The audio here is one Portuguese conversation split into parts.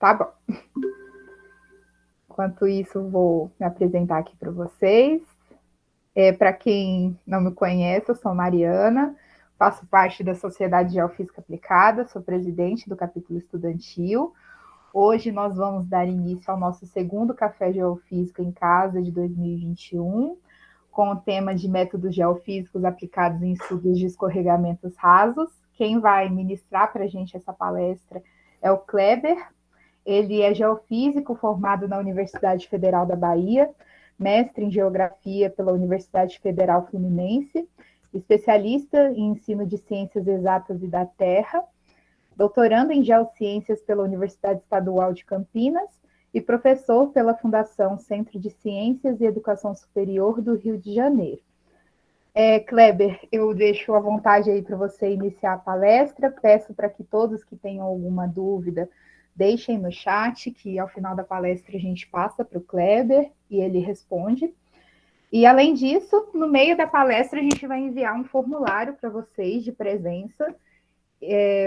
Tá bom. Enquanto isso, vou me apresentar aqui para vocês. Para quem não me conhece, eu sou Mariana, faço parte da Sociedade Geofísica Aplicada, sou presidente do capítulo estudantil. Hoje nós vamos dar início ao nosso segundo Café Geofísica em Casa de 2021, com o tema de métodos geofísicos aplicados em estudos de escorregamentos rasos. Quem vai ministrar para a gente essa palestra é o Kleber. Ele é geofísico formado na Universidade Federal da Bahia, mestre em geografia pela Universidade Federal Fluminense, especialista em ensino de ciências exatas e da Terra, doutorando em geociências pela Universidade Estadual de Campinas e professor pela Fundação Centro de Ciências e Educação Superior do Rio de Janeiro. Kleber, eu deixo à vontade aí para você iniciar a palestra. Peço para que todos que tenham alguma dúvida deixem no chat, que ao final da palestra a gente passa para o Kleber e ele responde. E, além disso, no meio da palestra a gente vai enviar um formulário para vocês de presença.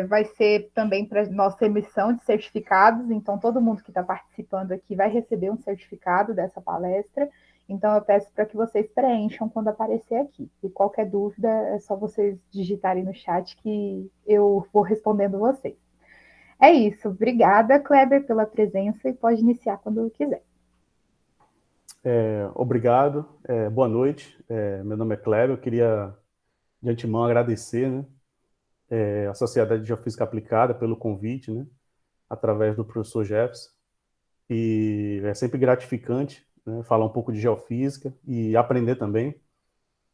Vai ser também para nossa emissão de certificados, então todo mundo que está participando aqui vai receber um certificado dessa palestra. Então eu peço para que vocês preencham quando aparecer aqui. E qualquer dúvida é só vocês digitarem no chat que eu vou respondendo vocês. É isso. Obrigada, Kleber, pela presença e pode iniciar quando quiser. Obrigado. Boa noite. Meu nome é Kleber. Eu queria, de antemão, agradecer, né, a Sociedade de Geofísica Aplicada pelo convite, né, através do professor Jefferson. E é sempre gratificante, né, falar um pouco de geofísica e aprender também,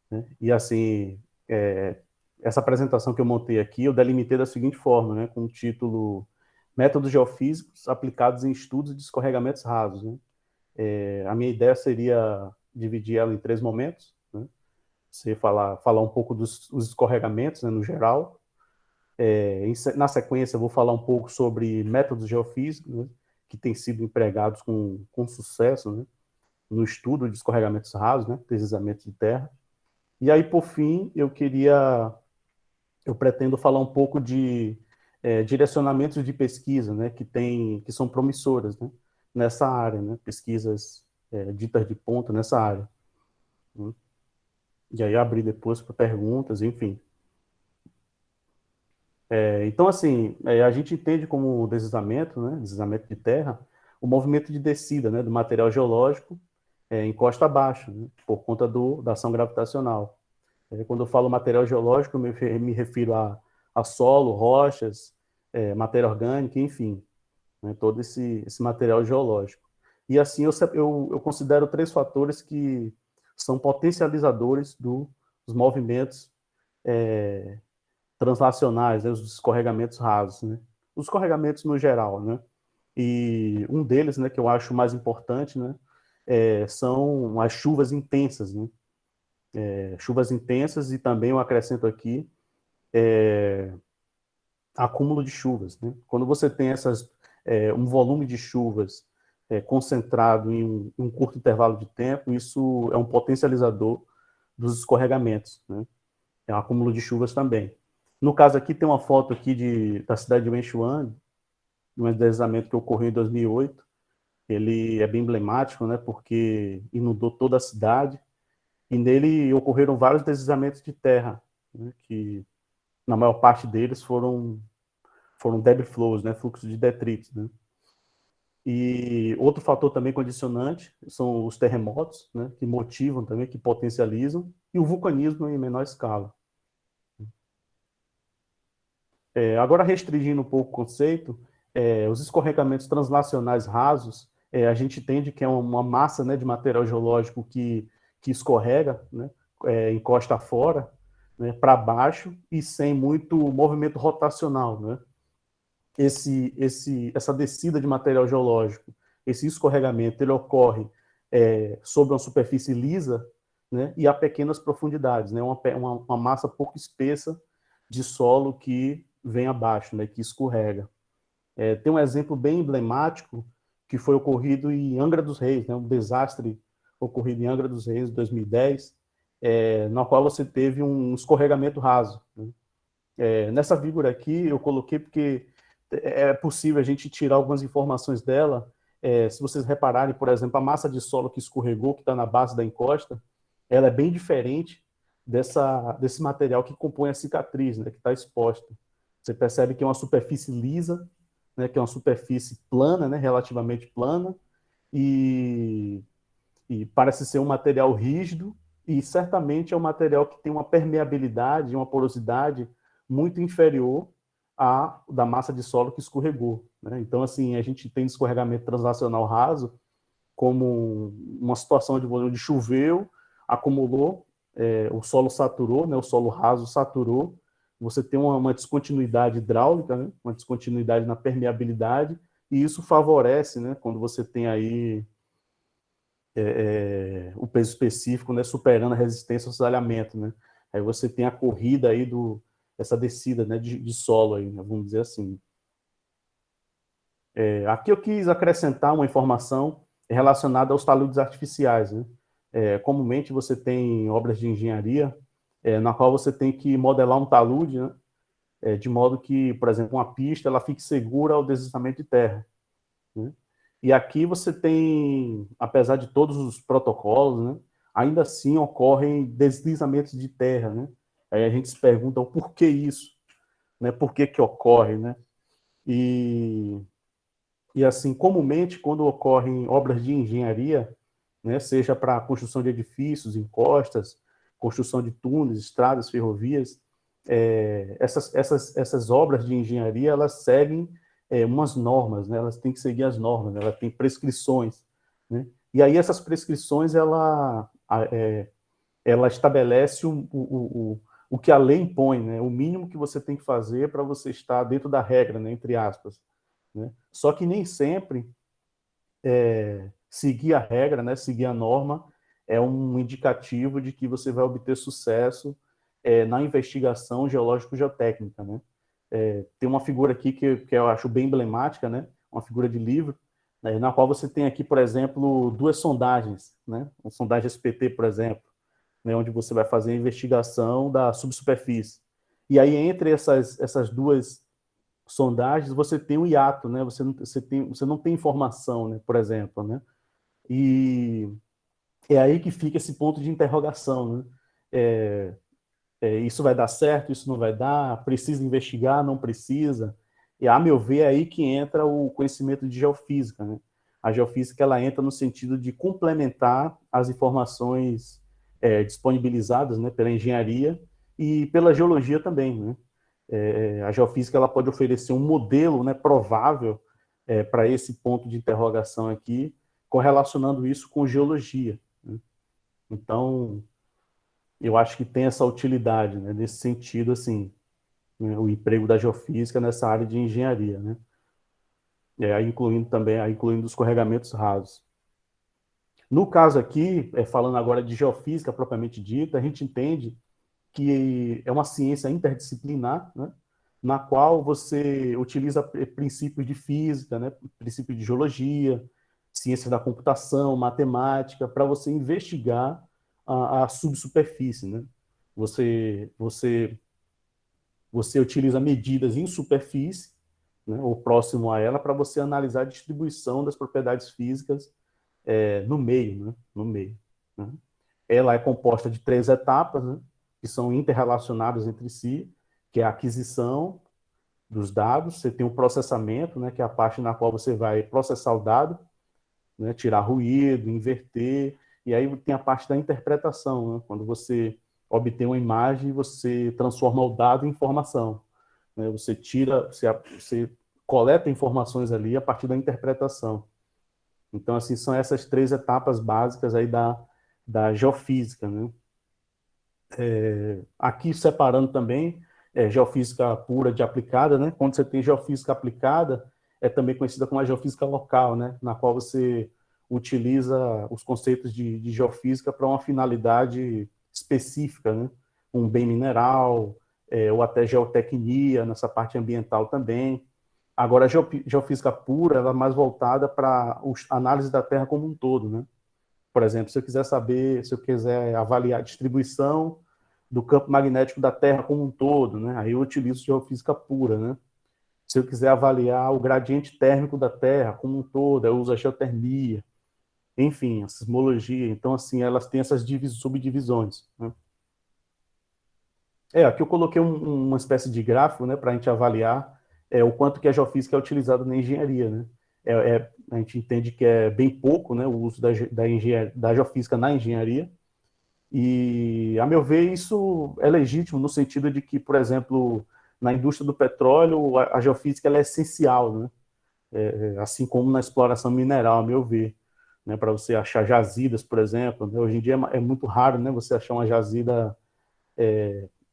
né? E, assim, essa apresentação que eu montei aqui, eu delimitei da seguinte forma, né, com o título Métodos Geofísicos aplicados em estudos de escorregamentos rasos, né? A minha ideia seria dividir ela em 3 momentos, né? Você falar um pouco dos escorregamentos, né, no geral. Na sequência, eu vou falar um pouco sobre métodos geofísicos, né, que têm sido empregados com sucesso, né, no estudo de escorregamentos rasos, né, deslizamentos de terra. E aí, por fim, eu pretendo falar um pouco de direcionamentos de pesquisa, né, que são promissoras, né, nessa área, né, pesquisas ditas de ponta nessa área. Né? E aí abrir depois para perguntas, enfim. Então, assim, a gente entende como deslizamento, né, deslizamento de terra, o movimento de descida, né, do material geológico em costa abaixo, né, por conta da ação gravitacional. Quando eu falo material geológico, eu me refiro a solo, rochas, matéria orgânica, enfim, né, todo esse material geológico. E assim, eu considero 3 fatores que são potencializadores dos movimentos translacionais, né, os escorregamentos rasos, né? Os escorregamentos no geral, né? E um deles, né, que eu acho mais importante, né, são as chuvas intensas, né? Chuvas intensas e também eu acrescento aqui acúmulo de chuvas, né? Quando você tem um volume de chuvas concentrado em um curto intervalo de tempo, isso é um potencializador dos escorregamentos, né? É um acúmulo de chuvas também. No caso aqui, tem uma foto aqui da cidade de Wenchuan, de um deslizamento que ocorreu em 2008. Ele é bem emblemático, né, porque inundou toda a cidade, e nele ocorreram vários deslizamentos de terra, né, que na maior parte deles foram debris flows, né, fluxo de detritos, né. E outro fator também condicionante são os terremotos, né, que motivam também, que potencializam, e o vulcanismo em menor escala. Agora, restringindo um pouco o conceito, os escorregamentos translacionais rasos, a gente entende que é uma massa, né, de material geológico que escorrega, né, encosta fora, né, para baixo e sem muito movimento rotacional, né? Essa descida de material geológico, esse escorregamento, ele ocorre sobre uma superfície lisa, né, e a pequenas profundidades, né, uma massa pouco espessa de solo que vem abaixo, né, que escorrega. Tem um exemplo bem emblemático que foi ocorrido em Angra dos Reis, né, um desastre ocorrido em Angra dos Reis em 2010, na qual você teve um escorregamento raso. Né? Nessa figura aqui eu coloquei porque é possível a gente tirar algumas informações dela. Se vocês repararem, por exemplo, a massa de solo que escorregou, que está na base da encosta, ela é bem diferente desse material que compõe a cicatriz, né, que está exposta. Você percebe que é uma superfície lisa, né, que é uma superfície plana, né, relativamente plana, e parece ser um material rígido, e certamente é um material que tem uma permeabilidade, uma porosidade muito inferior à da massa de solo que escorregou, né? Então, assim, a gente tem escorregamento translacional raso como uma situação onde choveu, acumulou, o solo saturou, né? O solo raso saturou, você tem uma descontinuidade hidráulica, né? Uma descontinuidade na permeabilidade, e isso favorece, né? Quando você tem aí o peso específico, né, superando a resistência ao cisalhamento, né? Aí você tem a corrida aí essa descida, né, de solo aí, né, vamos dizer assim. Aqui eu quis acrescentar uma informação relacionada aos taludes artificiais, né? Comumente você tem obras de engenharia na qual você tem que modelar um talude, né, de modo que, por exemplo, uma pista ela fique segura ao deslizamento de terra, né? E aqui você tem, apesar de todos os protocolos, né, ainda assim ocorrem deslizamentos de terra, né? Aí a gente se pergunta o porquê isso, né? Por que que ocorre, né? E assim, comumente, quando ocorrem obras de engenharia, né, seja para a construção de edifícios, encostas, construção de túneis, estradas, ferrovias, essas obras de engenharia, elas seguem umas normas, né? Elas têm que seguir as normas, né? Elas têm prescrições, né? E aí essas prescrições, ela estabelece o que a lei impõe, né? O mínimo que você tem que fazer para você estar dentro da regra, né? Entre aspas, né? Só que nem sempre seguir a regra, né? Seguir a norma é um indicativo de que você vai obter sucesso na investigação geológico-geotécnica, né? Tem uma figura aqui que eu acho bem emblemática, né? Uma figura de livro, né? Na qual você tem aqui, por exemplo, duas sondagens, né? Uma sondagem SPT, por exemplo, né? Onde você vai fazer a investigação da subsuperfície. E aí, entre essas duas sondagens, você tem um hiato, né? Você não tem informação, né? Por exemplo, né? E é aí que fica esse ponto de interrogação, né? Isso vai dar certo, isso não vai dar, precisa investigar, não precisa. E, a meu ver, é aí que entra o conhecimento de geofísica, né? A geofísica, ela entra no sentido de complementar as informações disponibilizadas, né, pela engenharia e pela geologia também, né? A geofísica, ela pode oferecer um modelo, né, provável para esse ponto de interrogação aqui, correlacionando isso com geologia, né? Então, eu acho que tem essa utilidade, né, nesse sentido, assim, né, o emprego da geofísica nessa área de engenharia, né? Aí incluindo também, incluindo os escorregamentos rasos. No caso aqui, falando agora de geofísica propriamente dita, a gente entende que é uma ciência interdisciplinar, né, na qual você utiliza princípios de física, né, princípios de geologia, ciências da computação, matemática, para você investigar a subsuperfície, né? Você, você, você utiliza medidas em superfície, né, ou próximo a ela, para você analisar a distribuição das propriedades físicas no meio, né? No meio, né? Ela é composta de 3 etapas, né, que são interrelacionadas entre si, que é a aquisição dos dados, você tem o processamento, né, que é a parte na qual você vai processar o dado, né, tirar ruído, inverter, e aí tem a parte da interpretação, né, quando você obtém uma imagem e você transforma o dado em informação, né, você coleta informações ali a partir da interpretação. Então, assim, são essas 3 etapas básicas aí da geofísica, né? Aqui separando também geofísica pura de aplicada, né? Quando você tem geofísica aplicada, é também conhecida como a geofísica local, né? Na qual você utiliza os conceitos de geofísica para uma finalidade específica, né? Um bem mineral, ou até geotecnia, nessa parte ambiental também. Agora, a geofísica pura, ela é mais voltada para a análise da Terra como um todo, né? Por exemplo, se eu quiser avaliar a distribuição do campo magnético da Terra como um todo, né? Aí eu utilizo geofísica pura, né? Se eu quiser avaliar o gradiente térmico da Terra como um todo, eu uso a geotermia, enfim, a sismologia. Então, assim, elas têm essas subdivisões, né? Aqui eu coloquei uma espécie de gráfico, né, para a gente avaliar o quanto que a geofísica é utilizada na engenharia, né? A gente entende que é bem pouco, né, o uso da geofísica na engenharia, e, a meu ver, isso é legítimo no sentido de que, por exemplo, na indústria do petróleo, a geofísica ela é essencial, né? Assim como na exploração mineral, a meu ver, né, para você achar jazidas, por exemplo, né? Hoje em dia é muito raro, né, você achar uma jazida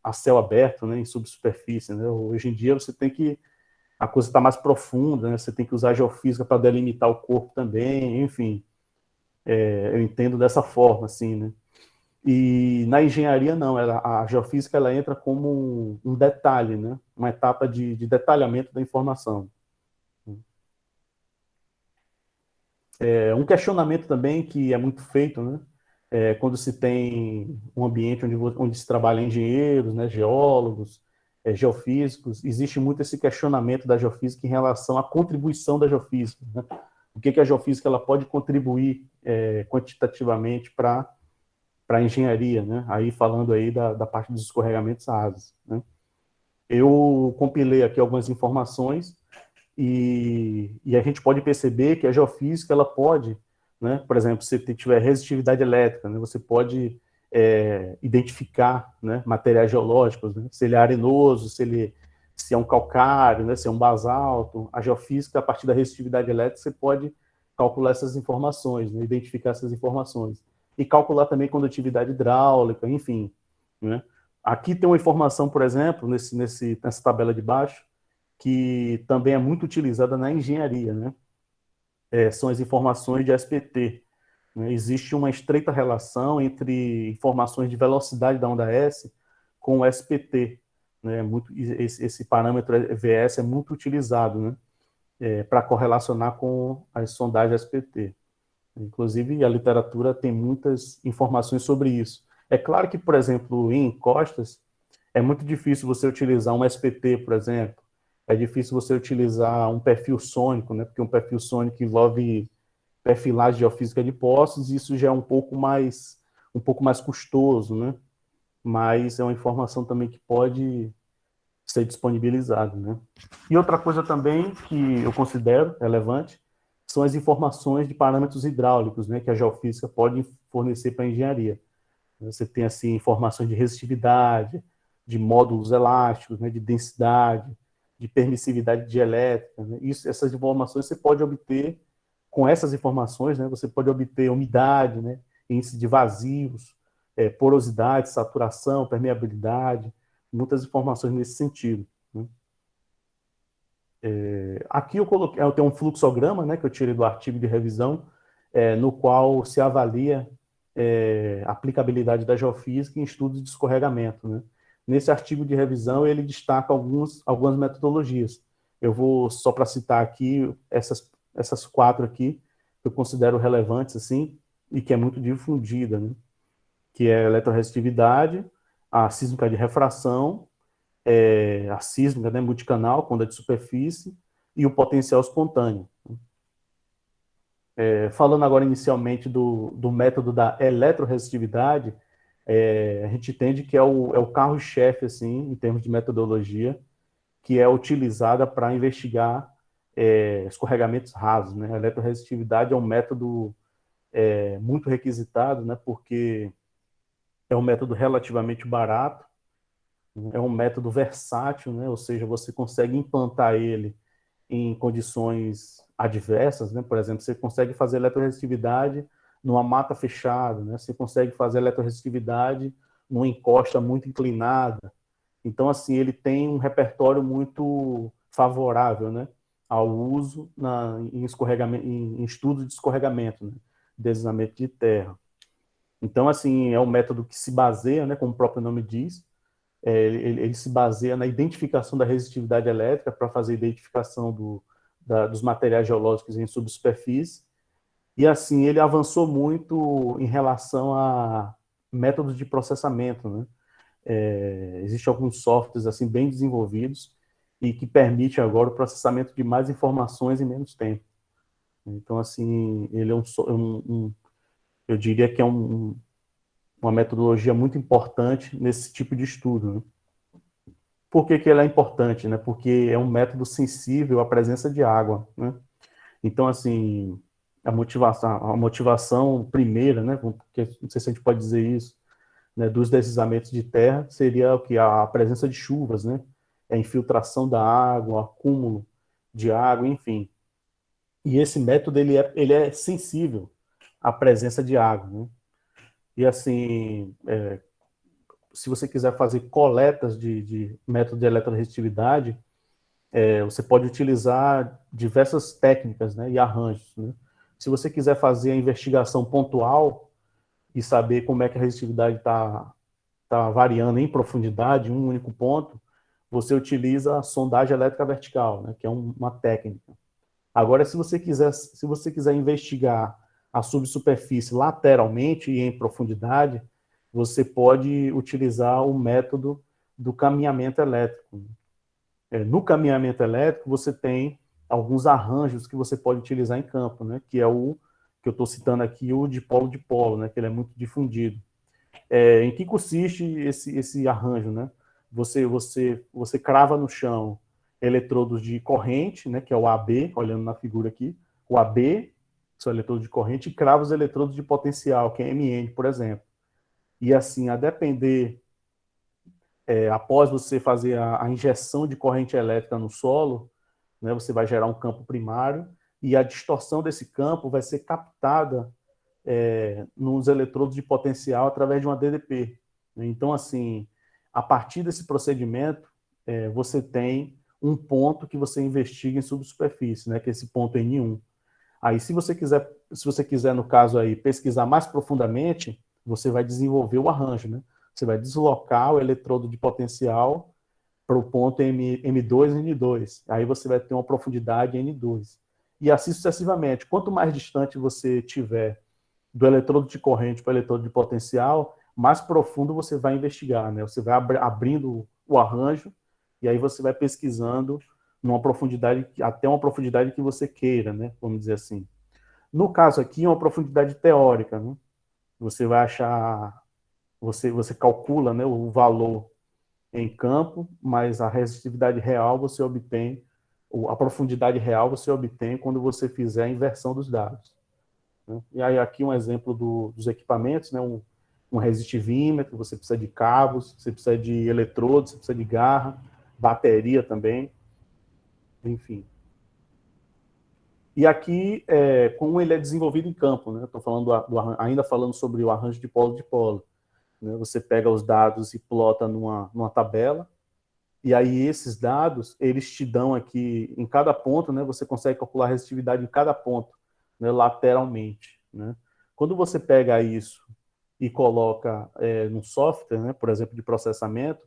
a céu aberto, né, em subsuperfície, né? Hoje em dia você tem que a coisa está mais profunda, né? Você tem que usar a geofísica para delimitar o corpo também, enfim, eu entendo dessa forma, assim, né? E na engenharia não, a geofísica ela entra como um detalhe, né? Uma etapa de detalhamento da informação. Um questionamento também que é muito feito, né? Quando se tem um ambiente onde se trabalha engenheiros, né, geólogos, geofísicos, existe muito esse questionamento da geofísica em relação à contribuição da geofísica, né? O que a geofísica ela pode contribuir quantitativamente para a engenharia, né? Aí falando aí da parte dos escorregamentos rasos, né? Eu compilei aqui algumas informações e a gente pode perceber que a geofísica ela pode, né, por exemplo, se tiver resistividade elétrica, né, você pode identificar, né, materiais geológicos, né, se ele é arenoso, se é um calcário, né, se é um basalto. A geofísica, a partir da resistividade elétrica, você pode calcular essas informações, né, identificar essas informações. E calcular também condutividade hidráulica, enfim, né. Aqui tem uma informação, por exemplo, nessa tabela de baixo, que também é muito utilizada na engenharia, né? São as informações de SPT, né? Existe uma estreita relação entre informações de velocidade da onda S com o SPT, né? Esse parâmetro VS é muito utilizado, né? Para correlacionar com as sondagens SPT. Inclusive, a literatura tem muitas informações sobre isso. É claro que, por exemplo, em encostas, é muito difícil você utilizar um SPT, por exemplo. É difícil você utilizar um perfil sônico, né? Porque um perfil sônico envolve perfilagem geofísica de poços, e isso já é um pouco mais custoso, né? Mas é uma informação também que pode ser disponibilizada, né? E outra coisa também que eu considero relevante são as informações de parâmetros hidráulicos, né? Que a geofísica pode fornecer para a engenharia. Você tem assim informações de resistividade, de módulos elásticos, né, de densidade, de permissividade dielétrica, né? Essas informações você pode obter com essas informações, né? Você pode obter umidade, né, índice de vazios, porosidade, saturação, permeabilidade, muitas informações nesse sentido, né? Aqui eu tenho um fluxograma, né, que eu tirei do artigo de revisão, no qual se avalia a aplicabilidade da geofísica em estudos de escorregamento, né? Nesse artigo de revisão, ele destaca algumas metodologias. Eu vou, só para citar aqui, essas quatro aqui, que eu considero relevantes, assim, e que é muito difundida, né? Que é a eletroresistividade, a sísmica de refração, a sísmica, né, multicanal, quando é de superfície, e o potencial espontâneo. Falando agora inicialmente do método da eletroresistividade, a gente entende que é o carro-chefe, assim, em termos de metodologia, que é utilizada para investigar escorregamentos rasos, né? A eletroresistividade é um método muito requisitado, né? Porque é um método relativamente barato, é um método versátil, né? Ou seja, você consegue implantar ele em condições adversas, né? Por exemplo, você consegue fazer eletroresistividade numa mata fechada, né? Você consegue fazer eletroresistividade numa encosta muito inclinada. Então, assim, ele tem um repertório muito favorável, né, ao uso em escorregamento, em estudos de escorregamento, né, deslizamento de terra. Então, assim, é um método que se baseia, né, como o próprio nome diz, ele se baseia na identificação da resistividade elétrica para fazer a identificação dos materiais geológicos em subsuperfície, e assim ele avançou muito em relação a métodos de processamento, né? Existem alguns softwares assim bem desenvolvidos e que permite agora o processamento de mais informações em menos tempo. Então, assim, ele é eu diria que é uma metodologia muito importante nesse tipo de estudo, né? Por que que ele é importante, né? Porque é um método sensível à presença de água, né? Então, assim, a motivação primeira, né? Porque, não sei se a gente pode dizer isso, né? Dos deslizamentos de terra seria o que a presença de chuvas, né? A infiltração da água, o acúmulo de água, enfim. E esse método ele é sensível à presença de água, né? E assim, se você quiser fazer coletas de método de eletrorestritividade, você pode utilizar diversas técnicas, né, e arranjos, né? Se você quiser fazer a investigação pontual e saber como é que a resistividade tá variando em profundidade, em um único ponto, você utiliza a sondagem elétrica vertical, né, que é uma técnica. Agora, se você quiser investigar a subsuperfície lateralmente e em profundidade, você pode utilizar o método do caminhamento elétrico. No caminhamento elétrico, você tem alguns arranjos que você pode utilizar em campo, né? Que é o que eu estou citando aqui, o de polo, né? Que ele é muito difundido. Em que consiste esse arranjo, né? Você crava no chão eletrodos de corrente, né? Que é o AB, olhando na figura aqui, o AB, que são eletrodos de corrente, e crava os eletrodos de potencial, que é MN, por exemplo. E assim, a depender após você fazer a injeção de corrente elétrica no solo, né, você vai gerar um campo primário e a distorção desse campo vai ser captada nos eletrodos de potencial através de uma DDP. Então, assim, a partir desse procedimento, você tem um ponto que você investiga em subsuperfície, né, que é esse ponto N1. Aí, se você quiser, no caso aí, pesquisar mais profundamente, você vai desenvolver o arranjo, né? Você vai deslocar o eletrodo de potencial para o ponto M2 e N2. Aí você vai ter uma profundidade N2. E assim sucessivamente. Quanto mais distante você tiver do eletrodo de corrente para o eletrodo de potencial, mais profundo você vai investigar, né? Você vai abrindo o arranjo e aí você vai pesquisando numa profundidade, até uma profundidade que você queira, né? Vamos dizer assim. No caso aqui, é uma profundidade teórica, né? Você vai achar, você calcula, né, o valor em campo, mas a resistividade real você obtém, a profundidade real você obtém quando você fizer a inversão dos dados, né? E aí aqui um exemplo dos equipamentos, né? Um resistivímetro, você precisa de cabos, você precisa de eletrodos, você precisa de garra, bateria também, enfim. E aqui, como ele é desenvolvido em campo, né? Estou falando ainda falando sobre o arranjo de polo, né? Você pega os dados e plota numa tabela, e aí esses dados, eles te dão aqui, em cada ponto, né? Você consegue calcular a resistividade em cada ponto, né? Lateralmente, né? Quando você pega isso e coloca no software, né? Por exemplo, de processamento,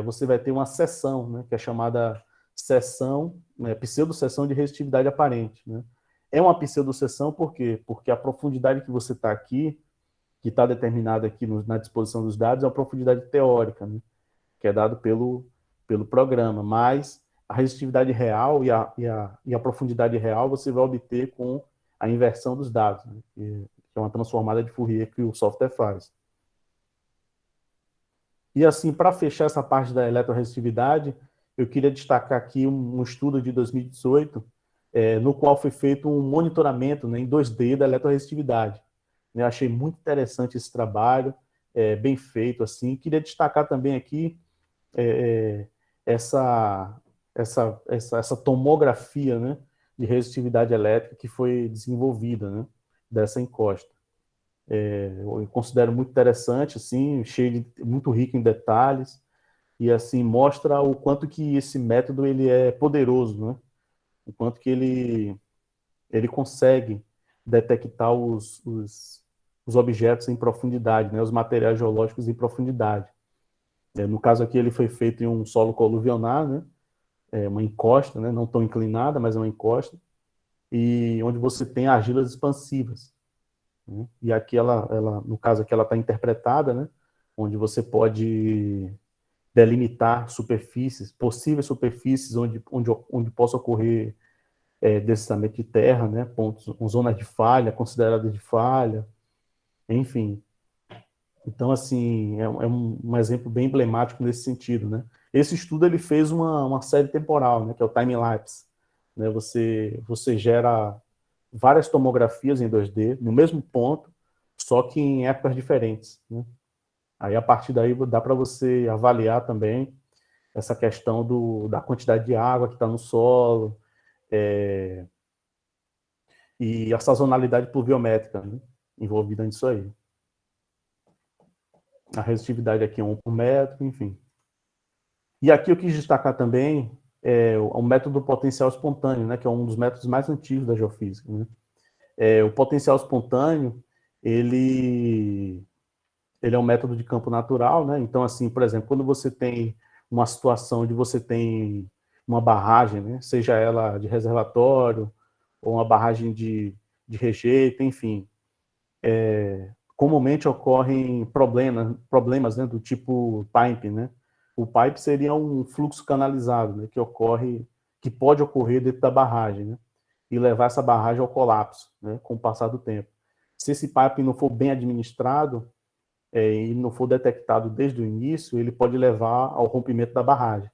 você vai ter uma seção, né? Que é chamada seção, né? Pseudo-seção de resistividade aparente, né? É uma pseudo-seção por quê? Porque a profundidade que você está aqui, que está determinada aqui na disposição dos dados, é uma profundidade teórica, né? Que é dado pelo programa, mas a resistividade real e a profundidade real você vai obter com a inversão dos dados, né? Que é uma transformada de Fourier que o software faz. E assim, para fechar essa parte da eletroresistividade, eu queria destacar aqui um estudo de 2018, no qual foi feito um monitoramento, né, em 2D da eletroresistividade. Eu achei muito interessante esse trabalho, bem feito. Assim. Queria destacar também aqui é, essa, essa tomografia, né, de resistividade elétrica que foi desenvolvida, né, dessa encosta. Eu considero muito interessante, assim, muito rico em detalhes e assim mostra o quanto que esse método ele é poderoso, né? O quanto que ele consegue detectar os objetos em profundidade, né? Os materiais geológicos em profundidade. No caso aqui ele foi feito em um solo coluvionar, né? Uma encosta, né? Não tão inclinada, mas é uma encosta e onde você tem argilas expansivas. Né? E aqui no caso aqui ela está interpretada, né? Onde você pode delimitar superfícies, possíveis superfícies onde possa ocorrer deslizamento de terra, né, pontos, zonas de falha, consideradas de falha, enfim. Então, assim, é um exemplo bem emblemático nesse sentido, né? Esse estudo ele fez uma série temporal, né, que é o time-lapse. Né? Você gera várias tomografias em 2D no mesmo ponto, só que em épocas diferentes, né? Aí, a partir daí, dá para você avaliar também essa questão da quantidade de água que está no solo, e a sazonalidade pluviométrica, né, envolvida nisso aí. A resistividade aqui é 1 por metro, enfim. E aqui eu quis destacar também o método potencial espontâneo, né, que é um dos métodos mais antigos da geofísica. Né? O potencial espontâneo, ele é um método de campo natural, né? Então, assim, por exemplo, quando você tem uma situação onde você tem uma barragem, né, seja ela de reservatório ou uma barragem de rejeito, enfim, comumente ocorrem problemas, né, do tipo pipe, né? O pipe seria um fluxo canalizado, né, que pode ocorrer dentro da barragem, né, e levar essa barragem ao colapso, né, com o passar do tempo. Se esse pipe não for bem administrado e não for detectado desde o início, ele pode levar ao rompimento da barragem.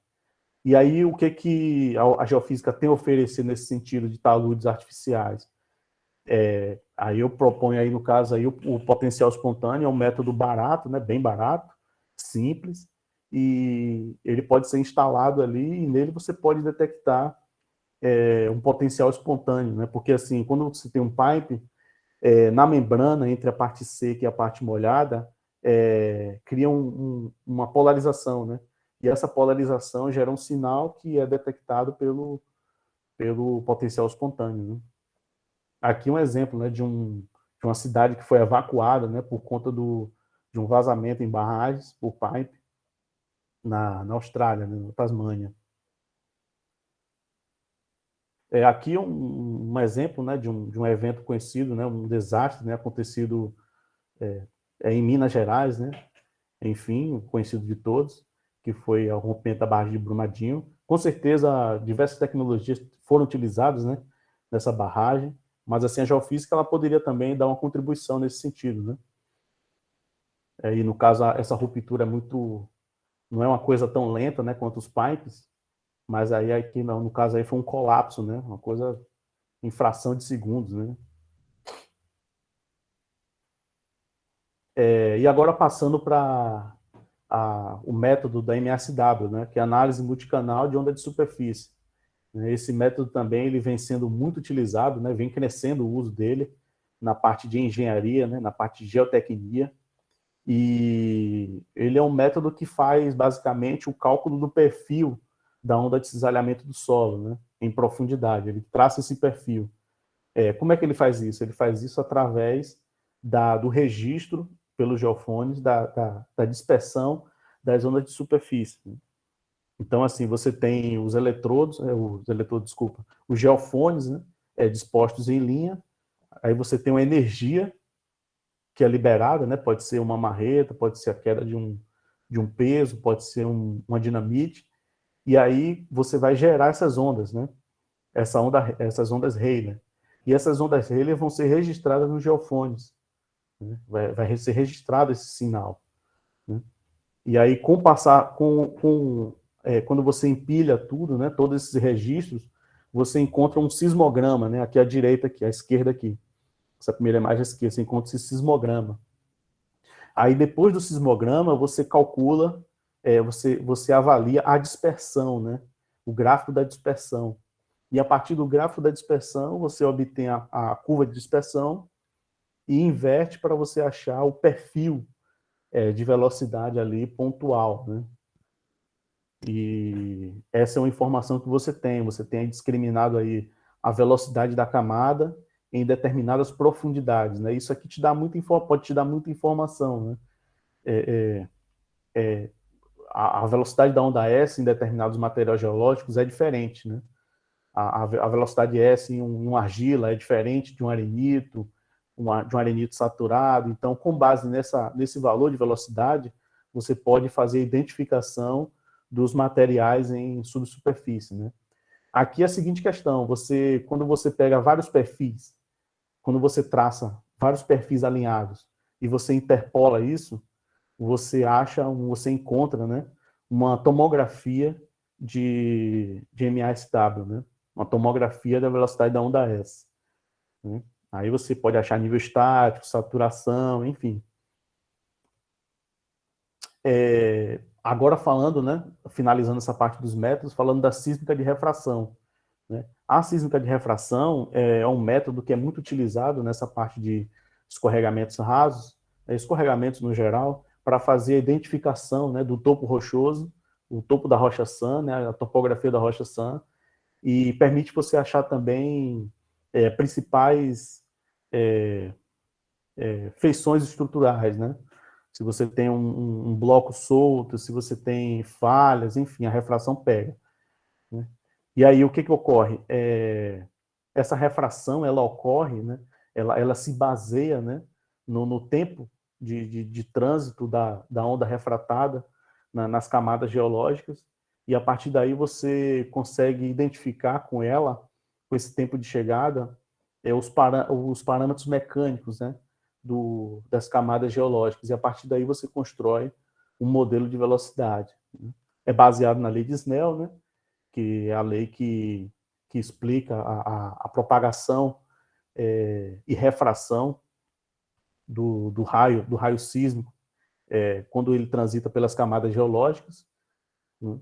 E aí, o que a geofísica tem a oferecer nesse sentido de taludes artificiais? Aí eu proponho aí, no caso, aí, o potencial espontâneo é um método barato, né, bem barato, simples, e ele pode ser instalado ali, e nele você pode detectar um potencial espontâneo, né, porque assim, quando você tem um pipe, na membrana, entre a parte seca e a parte molhada, cria uma polarização, né, e essa polarização gera um sinal que é detectado pelo potencial espontâneo, né. Aqui um exemplo, né, de uma cidade que foi evacuada, né, por conta de um vazamento em barragens por pipe na Austrália, né, na Tasmânia. Aqui um exemplo, né, de um evento conhecido, né, um desastre, né, acontecido em Minas Gerais, né, enfim, conhecido de todos, que foi o rompimento da barragem de Brumadinho. Com certeza, diversas tecnologias foram utilizadas, né, nessa barragem, mas assim, a geofísica ela poderia também dar uma contribuição nesse sentido, né? E no caso, essa ruptura não é uma coisa tão lenta, né, quanto os pipes, mas aí aqui, no caso aí foi um colapso, né? Uma coisa em fração de segundos, né? E agora passando para o método da MSW, né, que é a análise multicanal de onda de superfície. Esse método também ele vem sendo muito utilizado, né, vem crescendo o uso dele na parte de engenharia, né, na parte de geotecnia, e ele é um método que faz basicamente o cálculo do perfil da onda de cisalhamento do solo, né, em profundidade. Ele traça esse perfil. Como é que ele faz isso? Ele faz isso através do registro pelos geofones da dispersão das ondas de superfície. Então, assim, você tem os geofones, né, dispostos em linha, aí você tem uma energia que é liberada, né, pode ser uma marreta, pode ser a queda de um peso, pode ser uma dinamite, e aí você vai gerar essas ondas, né, essas ondas Rayleigh. E essas ondas Rayleigh vão ser registradas nos geofones, né, vai ser registrado esse sinal, né. E aí, quando você empilha tudo, né, todos esses registros, você encontra um sismograma, né, aqui à direita, aqui, à esquerda aqui. Essa primeira imagem à esquerda, você encontra esse sismograma. Aí, depois do sismograma, você calcula, você avalia a dispersão, né, o gráfico da dispersão. E a partir do gráfico da dispersão, você obtém a curva de dispersão e inverte para você achar o perfil de velocidade ali pontual, né? E essa é uma informação que você tem discriminado aí a velocidade da camada em determinadas profundidades, né? Isso aqui pode te dar muita informação, né? A velocidade da onda S em determinados materiais geológicos é diferente, né? A velocidade S em uma argila é diferente de um arenito, de um arenito saturado. Então, com base nesse valor de velocidade, você pode fazer a identificação dos materiais em subsuperfície, né? Aqui é a seguinte questão, quando você pega vários perfis, quando você traça vários perfis alinhados e você interpola isso, você encontra, né, uma tomografia de MASW, né? Uma tomografia da velocidade da onda S, né? Aí você pode achar nível estático, saturação, enfim. Agora falando, né, finalizando essa parte dos métodos, falando da sísmica de refração, né? A sísmica de refração é um método que é muito utilizado nessa parte de escorregamentos rasos, escorregamentos no geral, para fazer a identificação, né, do topo rochoso, o topo da rocha San, né, a topografia da rocha San, e permite você achar também principais feições estruturais, né? Se você tem um bloco solto, se você tem falhas, enfim, a refração pega, né? E aí o que ocorre? Essa refração, ela ocorre, né? Ela se baseia, né, no tempo de trânsito da onda refratada nas camadas geológicas, e a partir daí você consegue identificar com ela, com esse tempo de chegada, os parâmetros mecânicos, né, das camadas geológicas, e a partir daí você constrói um modelo de velocidade, né? É baseado na lei de Snell, né, que é a lei que explica a propagação e refração do raio sísmico quando ele transita pelas camadas geológicas, né?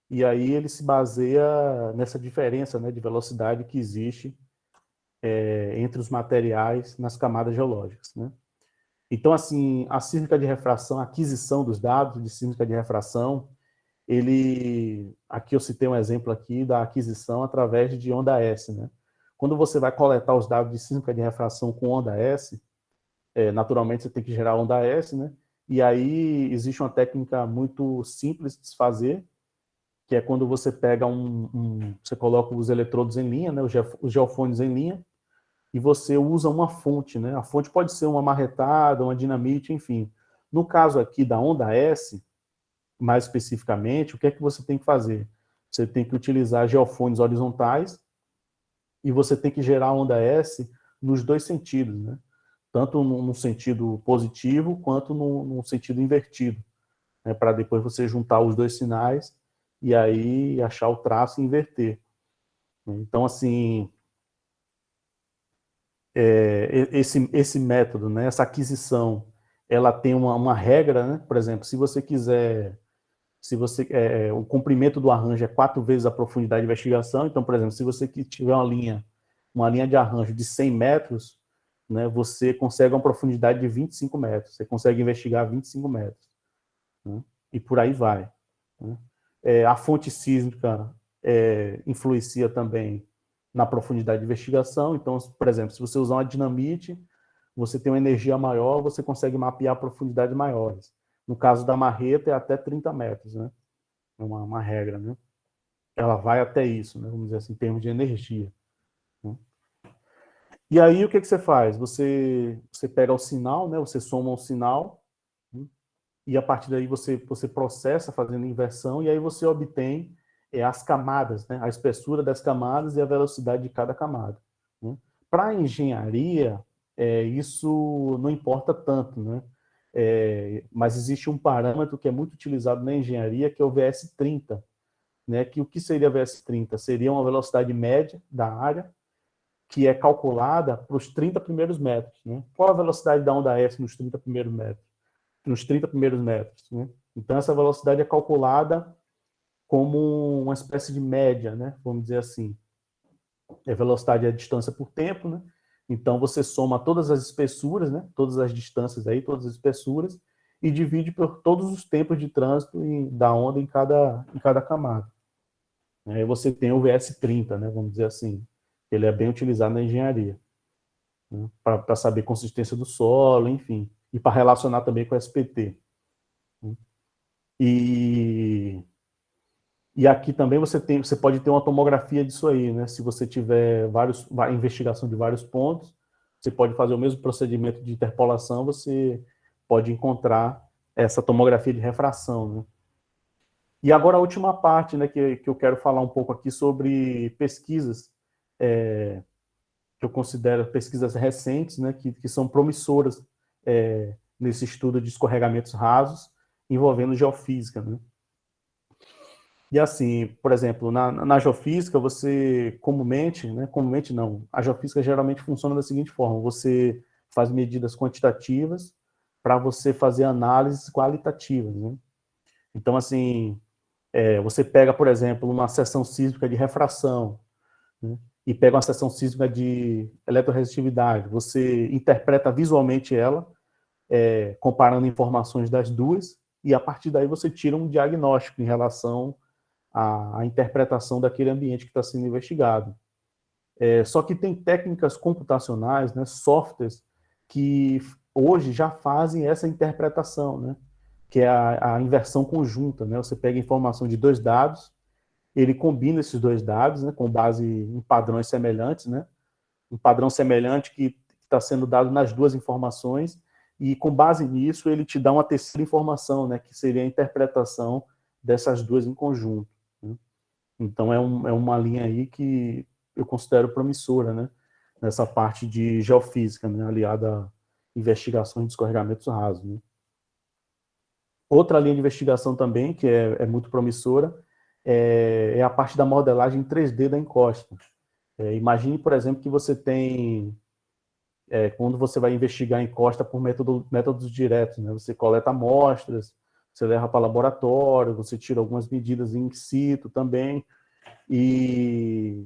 E aí ele se baseia nessa diferença, né, de velocidade que existe entre os materiais nas camadas geológicas, né? Então, assim, a sísmica de refração, a aquisição dos dados de sísmica de refração, aqui eu citei um exemplo aqui da aquisição através de onda S, né? Quando você vai coletar os dados de sísmica de refração com onda S, naturalmente você tem que gerar onda S, né? E aí existe uma técnica muito simples de se fazer, que é quando você pega você coloca os eletrodos em linha, né? Os geofones em linha, e você usa uma fonte, né? A fonte pode ser uma marretada, uma dinamite, enfim. No caso aqui da onda S, mais especificamente, o que é que você tem que fazer? Você tem que utilizar geofones horizontais e você tem que gerar onda S nos dois sentidos, né? Tanto no sentido positivo quanto no sentido invertido, né? Para depois você juntar os dois sinais e aí achar o traço e inverter. Então, assim, esse método, né? Essa aquisição, ela tem uma regra, né? Por exemplo, se você quiser o comprimento do arranjo é 4 vezes a profundidade de investigação, então, por exemplo, se você tiver uma linha de arranjo de 100 metros, né, você consegue uma profundidade de 25 metros, você consegue investigar 25 metros, né, e por aí vai, né. A fonte sísmica influencia também na profundidade de investigação, então, por exemplo, se você usar uma dinamite, você tem uma energia maior, você consegue mapear profundidades maiores. No caso da marreta, é até 30 metros, né? É uma regra, né? Ela vai até isso, né? Vamos dizer assim, em termos de energia, né? E aí, o que você faz? Você pega o sinal, né? Você soma o sinal, né? E a partir daí você processa fazendo inversão, e aí você obtém as camadas, né? A espessura das camadas e a velocidade de cada camada, né? Para a engenharia, isso não importa tanto, né? Mas existe um parâmetro que é muito utilizado na engenharia, que é o VS30, né? Que o que seria VS30? Seria uma velocidade média da área, que é calculada para os 30 primeiros metros, né? Qual a velocidade da onda S nos 30 primeiros metros? Nos 30 primeiros metros, né? Então, essa velocidade é calculada como uma espécie de média, né? Vamos dizer assim. A velocidade é a distância por tempo, né? Então, você soma todas as espessuras, né? Todas as distâncias aí, todas as espessuras, e divide por todos os tempos de trânsito da onda em cada camada. Aí você tem o VS30, né? Vamos dizer assim. Ele é bem utilizado na engenharia, né? Para saber consistência do solo, enfim. E para relacionar também com o SPT, né? E aqui também você pode ter uma tomografia disso aí, né? Se você tiver investigação de vários pontos, você pode fazer o mesmo procedimento de interpolação, você pode encontrar essa tomografia de refração, né? E agora a última parte, né, que eu quero falar um pouco aqui sobre pesquisas, que eu considero pesquisas recentes, né, que são promissoras nesse estudo de escorregamentos rasos envolvendo geofísica, né? E assim, por exemplo, na geofísica, você comumente, né, comumente não, a geofísica geralmente funciona da seguinte forma: você faz medidas quantitativas para você fazer análises qualitativas, né? Então, assim, você pega, por exemplo, uma seção sísmica de refração, né, e pega uma seção sísmica de eletroresistividade, você interpreta visualmente ela, comparando informações das duas, e a partir daí você tira um diagnóstico em relação à interpretação daquele ambiente que está sendo investigado. Só que tem técnicas computacionais, né, softwares, que hoje já fazem essa interpretação, né, que é a inversão conjunta. Né? Você pega a informação de dois dados, ele combina esses dois dados, né, com base em padrões semelhantes, né, um padrão semelhante que está sendo dado nas duas informações, e com base nisso ele te dá uma terceira informação, né, que seria a interpretação dessas duas em conjunto. Né? Então é uma linha aí que eu considero promissora, né, nessa parte de geofísica, né, aliada a investigações de escorregamentos rasos. Né? Outra linha de investigação também, que é muito promissora, é a parte da modelagem 3D da encosta. Imagine, por exemplo, que você tem, quando você vai investigar a encosta por métodos diretos, né? Você coleta amostras, você leva para laboratório, você tira algumas medidas in situ também, e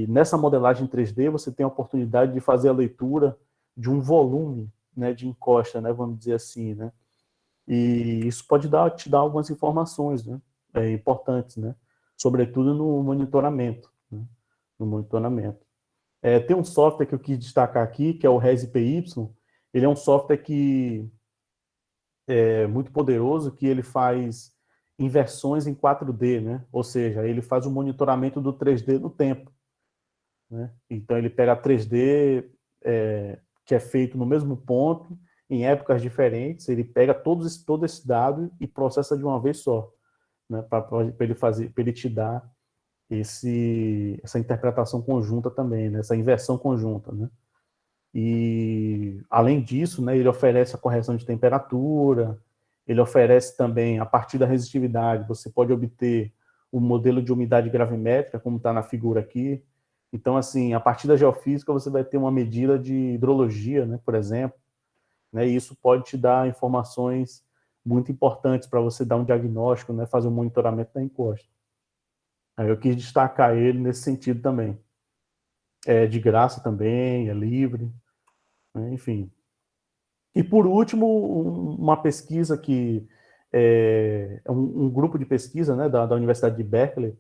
nessa modelagem 3D você tem a oportunidade de fazer a leitura de um volume, né, de encosta, né, vamos dizer assim, né? E isso pode te dar algumas informações, né, importantes, né, sobretudo no monitoramento, né, no monitoramento. Tem um software que eu quis destacar aqui, que é o ResIPY. Ele é um software que é muito poderoso, que ele faz inversões em 4D, né? Ou seja, ele faz o monitoramento do 3D no tempo, né? Então ele pega 3D que é feito no mesmo ponto, em épocas diferentes, ele pega todo esse dado e processa de uma vez só, né? Para ele te dar essa interpretação conjunta também, né? Essa inversão conjunta, né? E, além disso, né, ele oferece a correção de temperatura, ele oferece também, a partir da resistividade, você pode obter o modelo de umidade gravimétrica, como está na figura aqui. Então, assim, a partir da geofísica, você vai ter uma medida de hidrologia, né, por exemplo, né, e isso pode te dar informações muito importantes para você dar um diagnóstico, né, fazer um monitoramento da encosta. Aí eu quis destacar ele nesse sentido também. É de graça também, é livre, né, enfim. E, por último, uma pesquisa que é um grupo de pesquisa, né, da Universidade de Berkeley,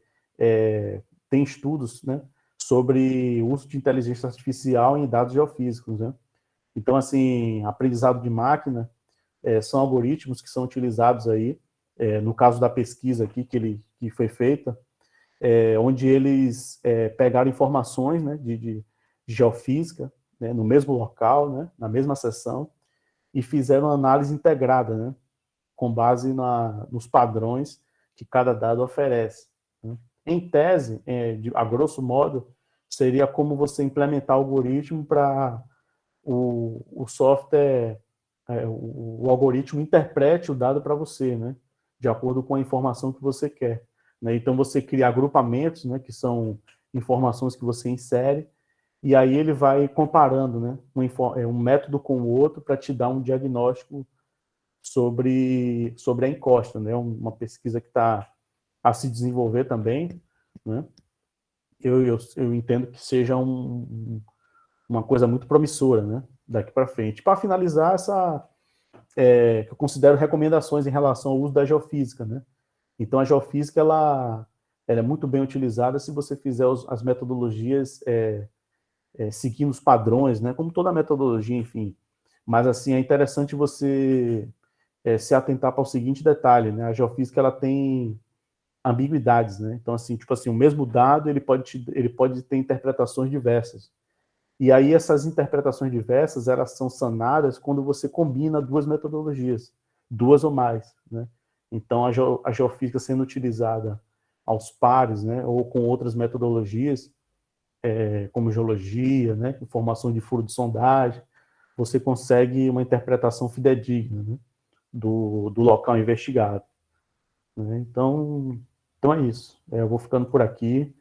tem estudos, né, sobre o uso de inteligência artificial em dados geofísicos. Né? Então, assim, aprendizado de máquina são algoritmos que são utilizados aí, no caso da pesquisa aqui que foi feita, onde eles pegaram informações, né, de geofísica, né, no mesmo local, né, na mesma seção, e fizeram análise integrada, né, com base nos padrões que cada dado oferece. Né. Em tese, a grosso modo, seria como você implementar algoritmo para o software, o algoritmo interprete o dado para você, né, de acordo com a informação que você quer. Né. Então, você cria agrupamentos, né, que são informações que você insere, e aí ele vai comparando, né, um método com o outro para te dar um diagnóstico sobre a encosta, né, uma pesquisa que está a se desenvolver também, né. Eu entendo que seja uma coisa muito promissora, né, daqui para frente. Para finalizar, eu considero recomendações em relação ao uso da geofísica, né. Então, a geofísica, ela é muito bem utilizada se você fizer as metodologias seguindo os padrões, né, como toda metodologia, enfim. Mas, assim, é interessante você se atentar para o seguinte detalhe, né, a geofísica, ela tem ambiguidades, né, então, assim, tipo assim, o mesmo dado, ele pode ter interpretações diversas. E aí, essas interpretações diversas, elas são sanadas quando você combina duas metodologias, duas ou mais, né. Então, a geofísica sendo utilizada aos pares, né, ou com outras metodologias, como geologia, né, informação de furo de sondagem, você consegue uma interpretação fidedigna, né, do local investigado. Né? Então é isso. Eu vou ficando por aqui.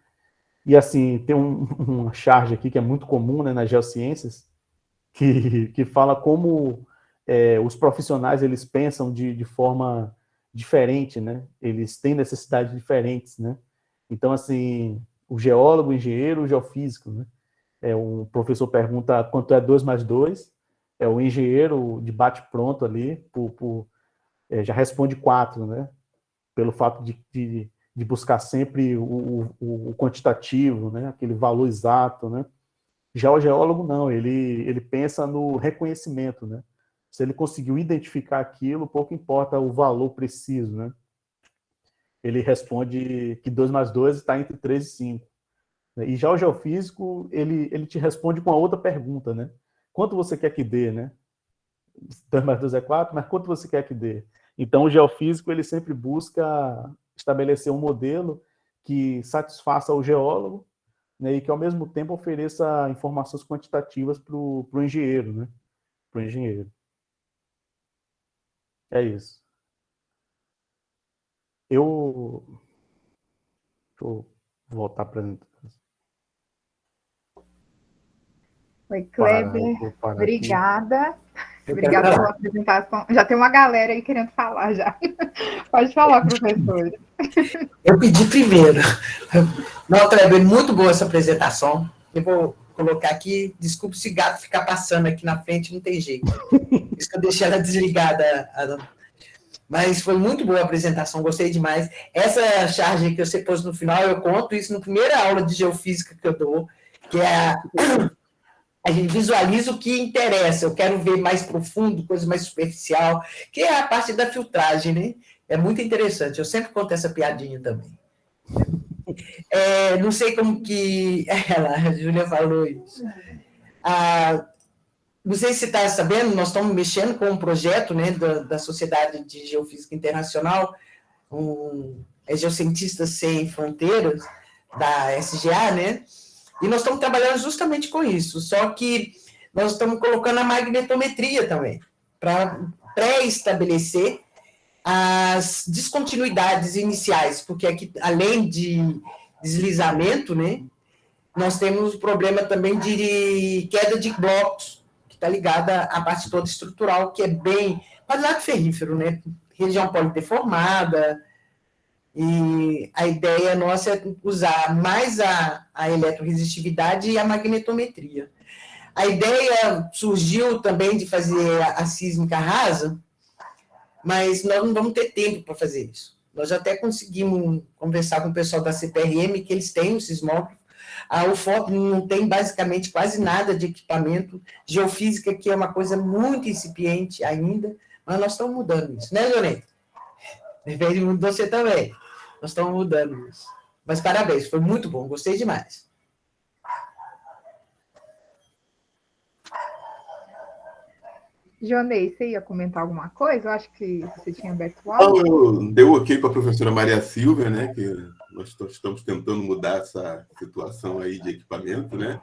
E assim, tem uma charge aqui que é muito comum, né, nas geociências, que fala como os profissionais eles pensam de forma diferente, né? Eles têm necessidades diferentes, né? Então, assim, o geólogo, o engenheiro, o geofísico, né? Um professor pergunta quanto é 2 mais 2, o engenheiro de bate-pronto ali, já responde 4, né? Pelo fato de buscar sempre o quantitativo, né? Aquele valor exato, né? Já o geólogo não, ele pensa no reconhecimento, né? Se ele conseguiu identificar aquilo, pouco importa o valor preciso, né? Ele responde que 2 mais 2 está entre 3 e 5. E já o geofísico, ele te responde com a outra pergunta, né? Quanto você quer que dê, né? 2 mais 2 é 4, mas quanto você quer que dê? Então, o geofísico, ele sempre busca estabelecer um modelo que satisfaça o geólogo, né, e que, ao mesmo tempo, ofereça informações quantitativas para o engenheiro, né? Para o engenheiro. É isso. Deixa eu voltar para Oi, Kleber. aqui. Obrigada. Obrigada pela apresentação. Já tem uma galera aí querendo falar já. Pode falar, professor. Eu pedi primeiro. Não, Kleber, muito boa essa apresentação. Eu vou colocar aqui, desculpe se gato ficar passando aqui na frente, não tem jeito. Por isso que eu deixei ela desligada. Mas foi muito boa a apresentação, gostei demais. Essa charge que você pôs no final, eu conto isso na primeira aula de geofísica que eu dou, que é a gente visualiza o que interessa. Eu quero ver mais profundo, coisa mais superficial, que é a parte da filtragem, né? É muito interessante. Eu sempre conto essa piadinha também. Não sei como que... a Júlia falou isso. Não sei se você está sabendo, nós estamos mexendo com um projeto, né, da Sociedade de Geofísica Internacional, Geocientistas Sem Fronteiras, da SGA, né? E nós estamos trabalhando justamente com isso, só que nós estamos colocando a magnetometria também, para pré-estabelecer as descontinuidades iniciais, porque aqui, além de deslizamento, né, nós temos o problema também de queda de blocos, que está ligada à parte toda estrutural, que é bem quadrado ferrífero, né? Região polideformada, e a ideia nossa é usar mais a eletroresistividade e a magnetometria. A ideia surgiu também de fazer a sísmica rasa, mas nós não vamos ter tempo para fazer isso. Nós até conseguimos conversar com o pessoal da CPRM, que eles têm o sismógrafo. A UFOP não tem basicamente quase nada de equipamento. Geofísica, que é uma coisa muito incipiente ainda, mas nós estamos mudando isso, né, Joneta? Depende muito de você também. Nós estamos mudando isso. Mas parabéns, foi muito bom, gostei demais. Jonei, você ia comentar alguma coisa? Eu acho que você tinha aberto o áudio. Eu dei o ok para a professora Maria Silvia, né, que nós estamos tentando mudar essa situação aí de equipamento, né?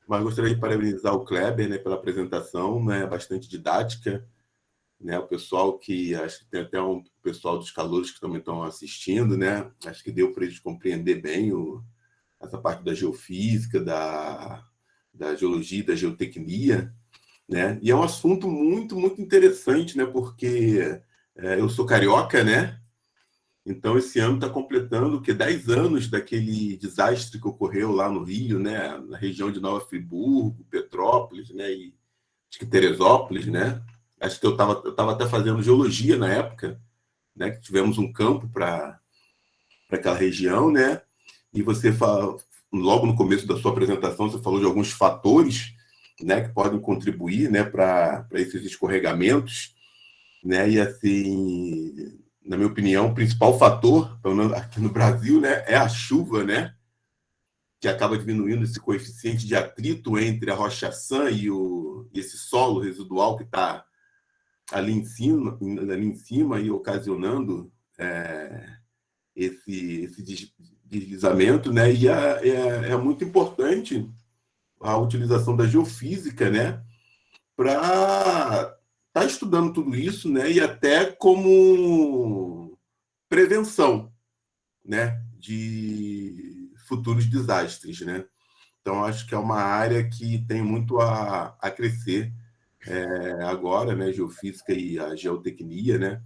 Mas gostaria de parabenizar o Kleber, né, pela apresentação, né, bastante didática, né? O pessoal que acho que tem até um pessoal dos calouros que também estão assistindo, né? Acho que deu para eles compreender bem essa parte da geofísica, da geologia, da geotecnia, né? E é um assunto muito, muito interessante, né? Porque eu sou carioca, né? Então, esse ano está completando 10 anos daquele desastre que ocorreu lá no Rio, né? Na região de Nova Friburgo, Petrópolis, né? E acho que Teresópolis, né? Acho que eu estava até fazendo geologia na época, né? Que tivemos um campo para aquela região, né? E você fala, logo no começo da sua apresentação, você falou de alguns fatores, né, que podem contribuir, né, para esses escorregamentos, né? E assim, na minha opinião, o principal fator, pelo menos aqui no Brasil, né, é a chuva, né, que acaba diminuindo esse coeficiente de atrito entre a rocha-sã e esse solo residual que está ali em cima e ocasionando esse deslizamento, né? E é muito importante a utilização da geofísica, né? Para estar estudando tudo isso, né? E até como prevenção, né? De futuros desastres, né? Então, acho que é uma área que tem muito a crescer agora, né? Geofísica e a geotecnia, né?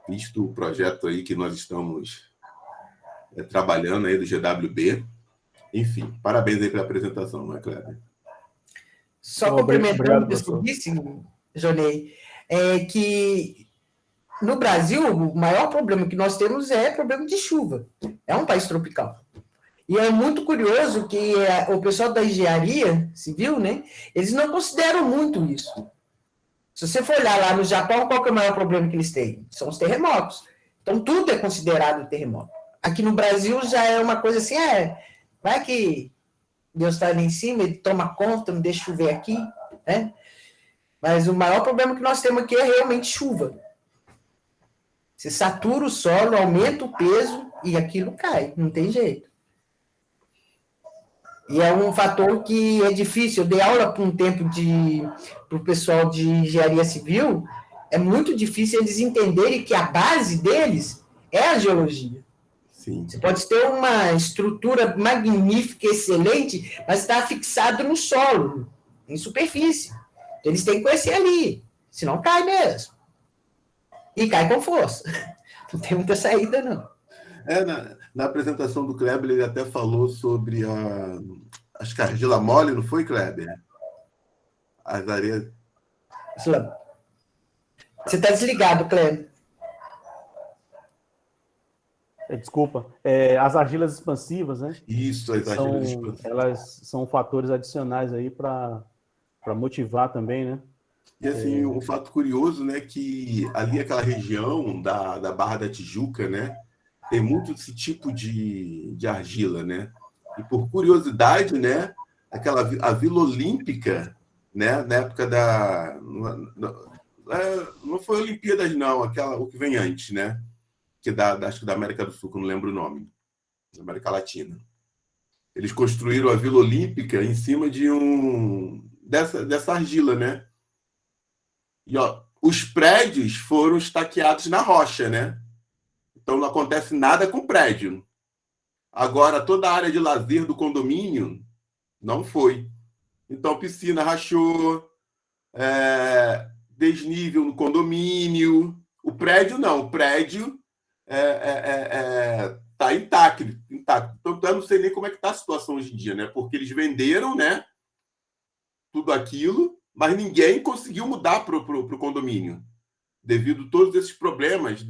Visto o projeto aí que nós estamos trabalhando aí do GWB. Enfim, parabéns aí pela apresentação, né, Cléber? Só complementando o que eu disse, Jonei, é que no Brasil o maior problema que nós temos é problema de chuva. É um país tropical. E é muito curioso que o pessoal da engenharia civil, né, eles não consideram muito isso. Se você for olhar lá no Japão, qual que é o maior problema que eles têm? São os terremotos. Então, tudo é considerado terremoto. Aqui no Brasil já é uma coisa assim, vai que Deus está ali em cima, ele toma conta, não deixa chover aqui, né? Mas o maior problema que nós temos aqui é realmente chuva. Você satura o solo, aumenta o peso e aquilo cai, não tem jeito. E é um fator que é difícil. Eu dei aula por um tempo para o pessoal de engenharia civil, é muito difícil eles entenderem que a base deles é a geologia. Sim. Você pode ter uma estrutura magnífica, excelente, mas está fixado no solo, em superfície. Então, eles têm que conhecer ali, senão cai mesmo. E cai com força. Não tem muita saída, não. Na apresentação do Kleber, ele até falou sobre acho que a argila mole, não foi, Kleber? As areias... Você está desligado, Kleber. Desculpa. As argilas expansivas, né? Isso, as argilas expansivas. Elas são fatores adicionais aí para motivar também, né? E assim, um fato curioso, né, que ali aquela região da Barra da Tijuca, né, tem muito esse tipo de argila, né? E por curiosidade, né, a Vila Olímpica, né, na época não foi Olimpíadas, não, o que vem antes, né? Que acho que da América do Sul, que eu não lembro o nome, da América Latina. Eles construíram a Vila Olímpica em cima de dessa argila, né? E os prédios foram estaqueados na rocha, né? Então não acontece nada com o prédio. Agora, toda a área de lazer do condomínio não foi. Então, piscina rachou, desnível no condomínio. O prédio não, o prédio está intacto. Então, eu não sei nem como é que está a situação hoje em dia, né? Porque eles venderam, né, tudo aquilo, mas ninguém conseguiu mudar para o condomínio, devido a todos esses problemas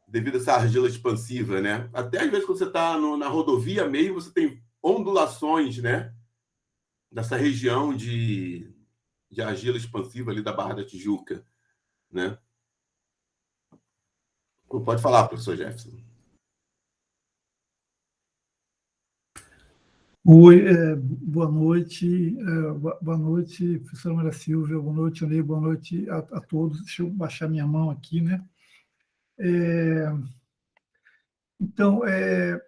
devido a essa argila expansiva, né? Até às vezes, quando você está na rodovia mesmo, você tem ondulações, né? Dessa região de argila expansiva ali da Barra da Tijuca, né? Pode falar, professor Jefferson. Oi, boa noite. Boa noite, professora Maria Silvia. Boa noite, Jonei. Boa noite a todos. Deixa eu baixar minha mão aqui, né? Então, é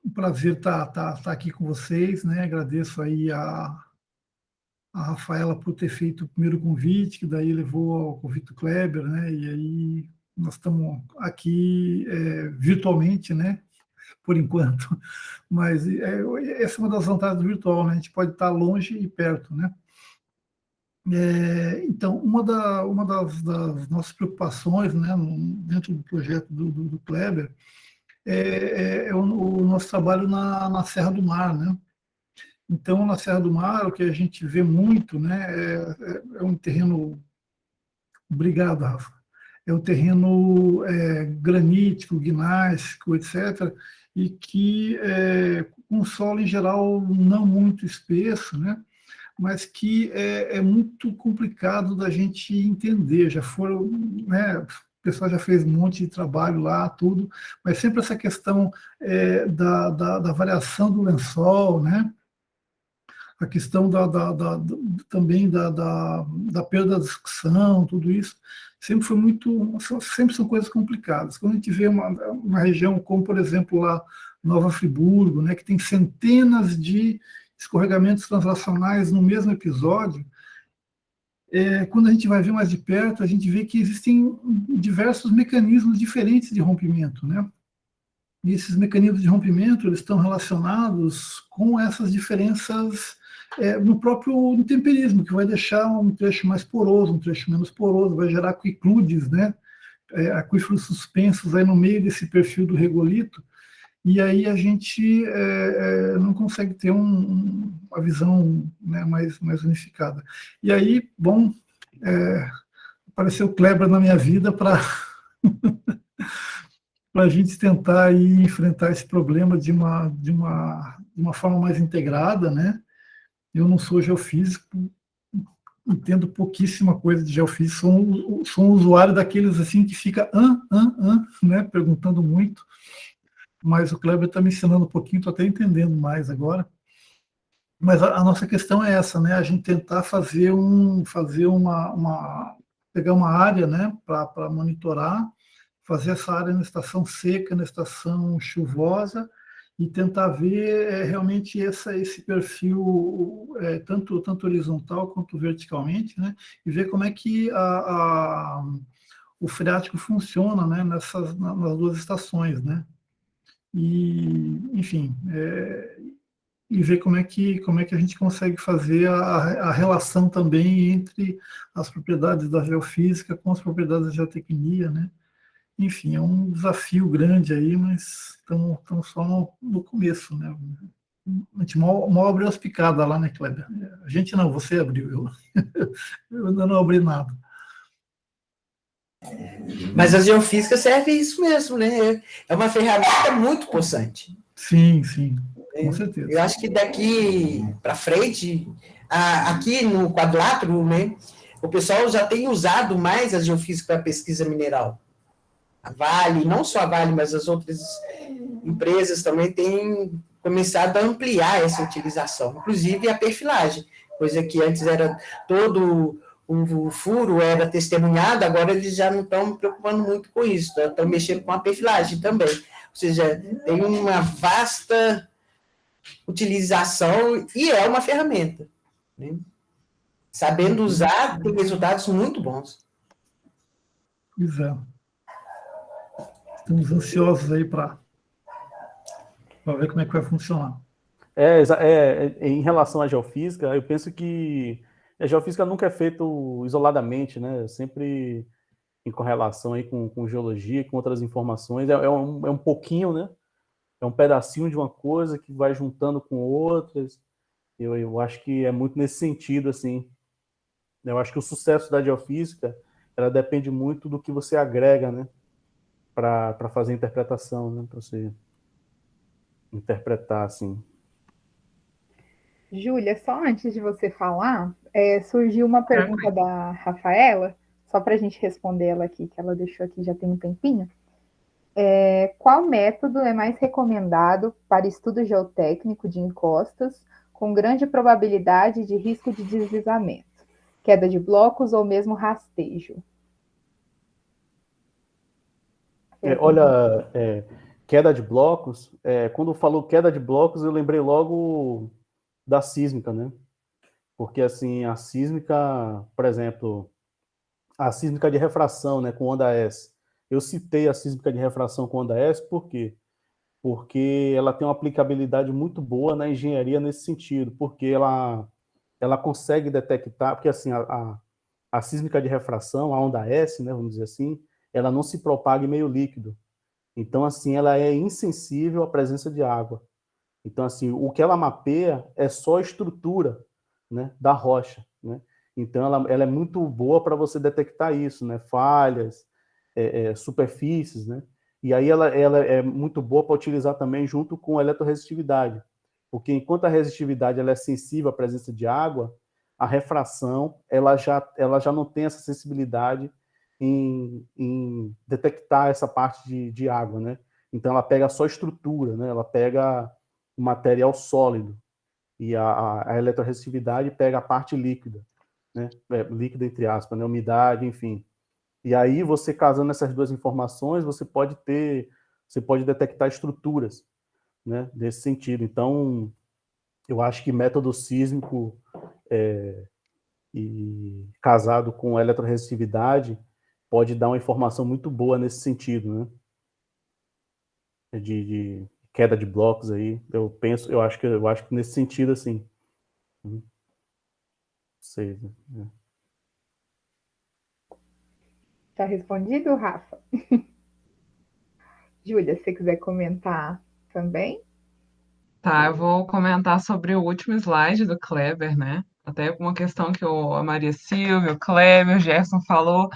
um prazer estar aqui com vocês, né? Agradeço aí a Rafaela por ter feito o primeiro convite, que daí levou ao convite do Kleber, né? E aí nós estamos aqui virtualmente, né? Por enquanto, mas essa é uma das vantagens do virtual, né? A gente pode estar longe e perto, né? Então, uma das nossas preocupações, né, dentro do projeto do Kleber, é o nosso trabalho na Serra do Mar, né? Então, na Serra do Mar, o que a gente vê muito, né, é um terreno... Obrigado, Rafa. É um terreno granítico, gnástico, etc., e que com solo, em geral, não muito espesso, né? Mas que é muito complicado da gente entender. Já foram, né, o pessoal já fez um monte de trabalho lá, tudo, mas sempre essa questão da variação do lençol, né? a questão também da perda da discussão, tudo isso, sempre foi sempre são coisas complicadas. Quando a gente vê uma região como, por exemplo, lá Nova Friburgo, né, que tem centenas de escorregamentos translacionais no mesmo episódio, quando a gente vai ver mais de perto, a gente vê que existem diversos mecanismos diferentes de rompimento, né? E esses mecanismos de rompimento, eles estão relacionados com essas diferenças no próprio intemperismo, que vai deixar um trecho mais poroso, um trecho menos poroso, vai gerar aquicludes, né? Aquíferos suspensos aí no meio desse perfil do regolito, e aí a gente não consegue ter uma visão, né, mais unificada. E aí, bom, apareceu o Kleber na minha vida para a gente tentar aí enfrentar esse problema de uma forma mais integrada, né? Eu não sou geofísico, entendo pouquíssima coisa de geofísica, sou um usuário daqueles assim que fica né, perguntando muito, mas o Kleber está me ensinando um pouquinho, estou até entendendo mais agora. Mas a nossa questão é essa, né? A gente tentar pegar uma área, né, para monitorar, fazer essa área na estação seca, na estação chuvosa, e tentar ver realmente esse perfil, tanto horizontal quanto verticalmente, né? E ver como é que o freático funciona, né, nas duas estações, né? E, enfim, e ver como é que a gente consegue fazer a relação também entre as propriedades da geofísica com as propriedades da geotecnia, né? Enfim, é um desafio grande aí, mas estamos só no começo, né? A gente mal abriu as picadas lá, né, Kleber? A gente não, você abriu, eu ainda não abri nada. Mas a geofísica serve isso mesmo, né? É uma ferramenta muito possante. Sim, com certeza. Eu acho que daqui para frente, aqui no quadrilátero, né, o pessoal já tem usado mais a geofísica para pesquisa mineral. A Vale, não só a Vale, mas as outras empresas também têm começado a ampliar essa utilização, inclusive a perfilagem, coisa que antes era todo o furo era testemunhado, agora eles já não estão me preocupando muito com isso, estão mexendo com a perfilagem também. Ou seja, tem uma vasta utilização e é uma ferramenta, né? Sabendo usar, tem resultados muito bons. Pois é. Estamos ansiosos aí para ver como é que vai funcionar. Em relação à geofísica, eu penso que a geofísica nunca é feita isoladamente, né? Sempre em correlação aí com geologia e com outras informações. É um pouquinho, né? É um pedacinho de uma coisa que vai juntando com outras. Eu acho que é muito nesse sentido, assim. Eu acho que o sucesso da geofísica, ela depende muito do que você agrega, né? Para fazer a interpretação, né? Para você interpretar, assim. Júlia, só antes de você falar, surgiu uma pergunta da Rafaela, só para a gente responder ela aqui, que ela deixou aqui já tem um tempinho. Qual método é mais recomendado para estudo geotécnico de encostas com grande probabilidade de risco de deslizamento? Queda de blocos ou mesmo rastejo? Queda de blocos, quando falou queda de blocos, eu lembrei logo da sísmica, né? Porque, assim, a sísmica, por exemplo, a sísmica de refração, né, com onda S. Eu citei a sísmica de refração com onda S, por quê? Porque ela tem uma aplicabilidade muito boa na engenharia nesse sentido, porque ela consegue detectar, porque, assim, a sísmica de refração, a onda S, né, vamos dizer assim, ela não se propaga em meio líquido. Então, assim, ela é insensível à presença de água. Então, assim, o que ela mapeia é só a estrutura, né, da rocha, né? Então, ela é muito boa para você detectar isso, né? Falhas, superfícies, né? E aí ela é muito boa para utilizar também junto com a eletroresistividade, porque enquanto a resistividade ela é sensível à presença de água, a refração ela já não tem essa sensibilidade em detectar essa parte de água, né? Então ela pega só a estrutura, né? Ela pega o material sólido. e a eletroresistividade pega a parte líquida, né? Líquida entre aspas, né? Umidade, enfim. E aí você casando essas duas informações, você pode detectar estruturas, né? Desse sentido. Então, eu acho que método sísmico e casado com eletroresistividade pode dar uma informação muito boa nesse sentido, né? De queda de blocos aí, eu acho que nesse sentido, assim. Não sei, né? Tá respondido, Rafa? Júlia, se você quiser comentar também. Tá, eu vou comentar sobre o último slide do Kleber, né? Até uma questão que a Maria Silvia, o Kleber, o Jefferson falou.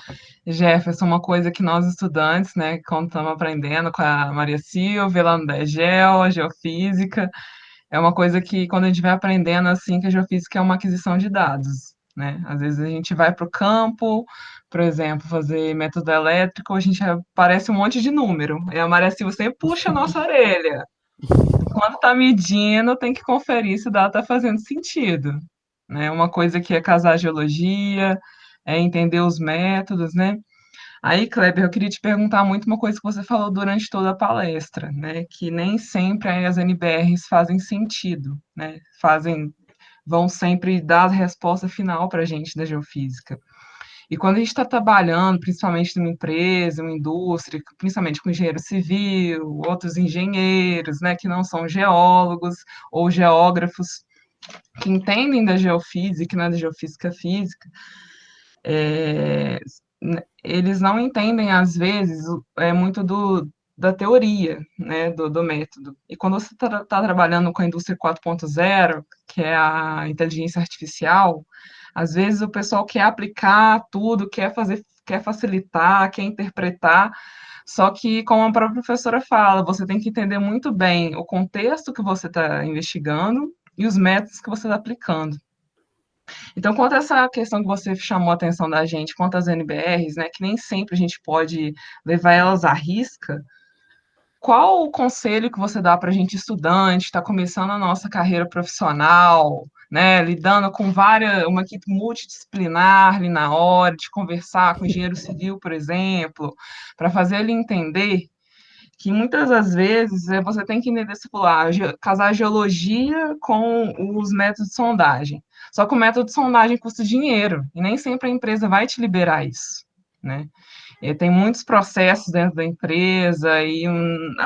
Jefferson, uma coisa que nós estudantes, né, quando estamos aprendendo com a Maria Silvia, lá no DEGEL, a geofísica, é uma coisa que quando a gente vai aprendendo assim, que a geofísica é uma aquisição de dados, né? Às vezes a gente vai para o campo, por exemplo, fazer método elétrico, a gente aparece um monte de número. E a Maria Silvia sempre puxa a nossa orelha. Quando está medindo, tem que conferir se o dado está fazendo sentido, né? Uma coisa que é casar a geologia, é entender os métodos, né? Aí, Kleber, eu queria te perguntar muito uma coisa que você falou durante toda a palestra, né? Que nem sempre as NBRs fazem sentido, né? Vão sempre dar a resposta final para a gente da geofísica. E quando a gente está trabalhando, principalmente numa empresa, uma indústria, principalmente com engenheiro civil, outros engenheiros, né, que não são geólogos ou geógrafos, que entendem da geofísica, né, da geofísica física, eles não entendem, às vezes, muito da teoria, né, do método. E quando você está trabalhando com a indústria 4.0, que é a inteligência artificial, às vezes o pessoal quer aplicar tudo, quer facilitar, quer interpretar, só que, como a própria professora fala, você tem que entender muito bem o contexto que você está investigando e os métodos que você está aplicando. Então, quanto a essa questão que você chamou a atenção da gente, quanto às NBRs, né, que nem sempre a gente pode levar elas à risca, qual o conselho que você dá para a gente estudante, está começando a nossa carreira profissional, né, lidando com uma equipe multidisciplinar ali na hora de conversar com o engenheiro civil, por exemplo, para fazer ele entender que muitas das vezes você tem que entender, casar a geologia com os métodos de sondagem. Só que o método de sondagem custa dinheiro, e nem sempre a empresa vai te liberar isso, né? E tem muitos processos dentro da empresa, e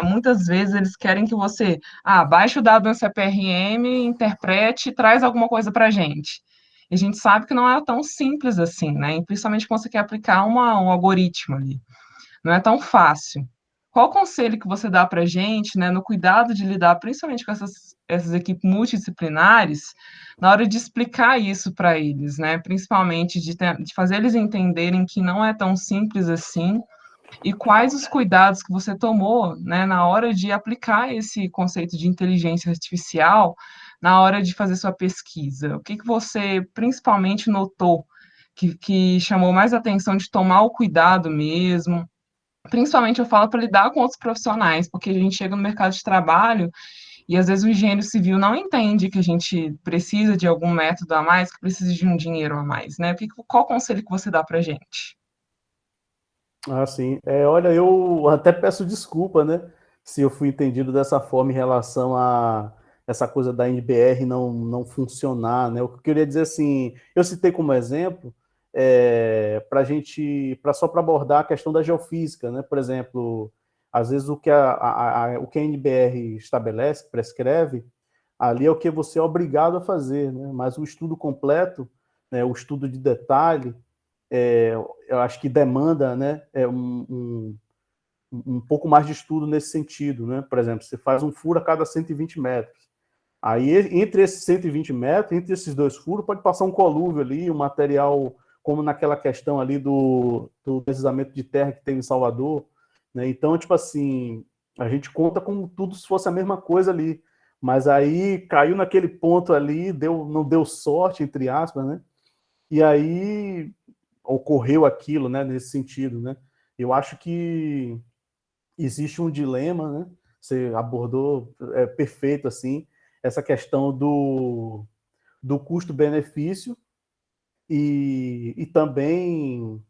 muitas vezes eles querem que você baixe o dado no CPRM, interprete e traz alguma coisa para a gente. E a gente sabe que não é tão simples assim, né? E principalmente quando você quer aplicar um algoritmo ali. Não é tão fácil. Qual o conselho que você dá para a gente, né, no cuidado de lidar principalmente com essas equipes multidisciplinares, na hora de explicar isso para eles, né, principalmente de fazer eles entenderem que não é tão simples assim, e quais os cuidados que você tomou, né, na hora de aplicar esse conceito de inteligência artificial na hora de fazer sua pesquisa? O que você principalmente notou que chamou mais atenção de tomar o cuidado mesmo? Principalmente eu falo para lidar com outros profissionais, porque a gente chega no mercado de trabalho e às vezes o engenheiro civil não entende que a gente precisa de algum método a mais, que precisa de um dinheiro a mais, né? Qual conselho que você dá para a gente? Sim. Olha, eu até peço desculpa, né, se eu fui entendido dessa forma em relação a essa coisa da NBR não funcionar, né? O que eu queria dizer assim, eu citei como exemplo só para abordar a questão da geofísica, né? Por exemplo, às vezes o que o que a NBR estabelece, prescreve, ali é o que você é obrigado a fazer, né? Mas o estudo completo, né, o estudo de detalhe, eu acho que demanda, né, um pouco mais de estudo nesse sentido, né? Por exemplo, você faz um furo a cada 120 metros. Aí, entre esses 120 metros, entre esses dois furos, pode passar um colúvio ali, um material, como naquela questão ali do deslizamento de terra que tem em Salvador, né? Então, tipo assim, a gente conta como tudo se fosse a mesma coisa ali. Mas aí caiu naquele ponto ali, não deu sorte, entre aspas, né? E aí ocorreu aquilo, né, nesse sentido, né? Eu acho que existe um dilema, né? Você abordou perfeito assim, essa questão do custo-benefício e também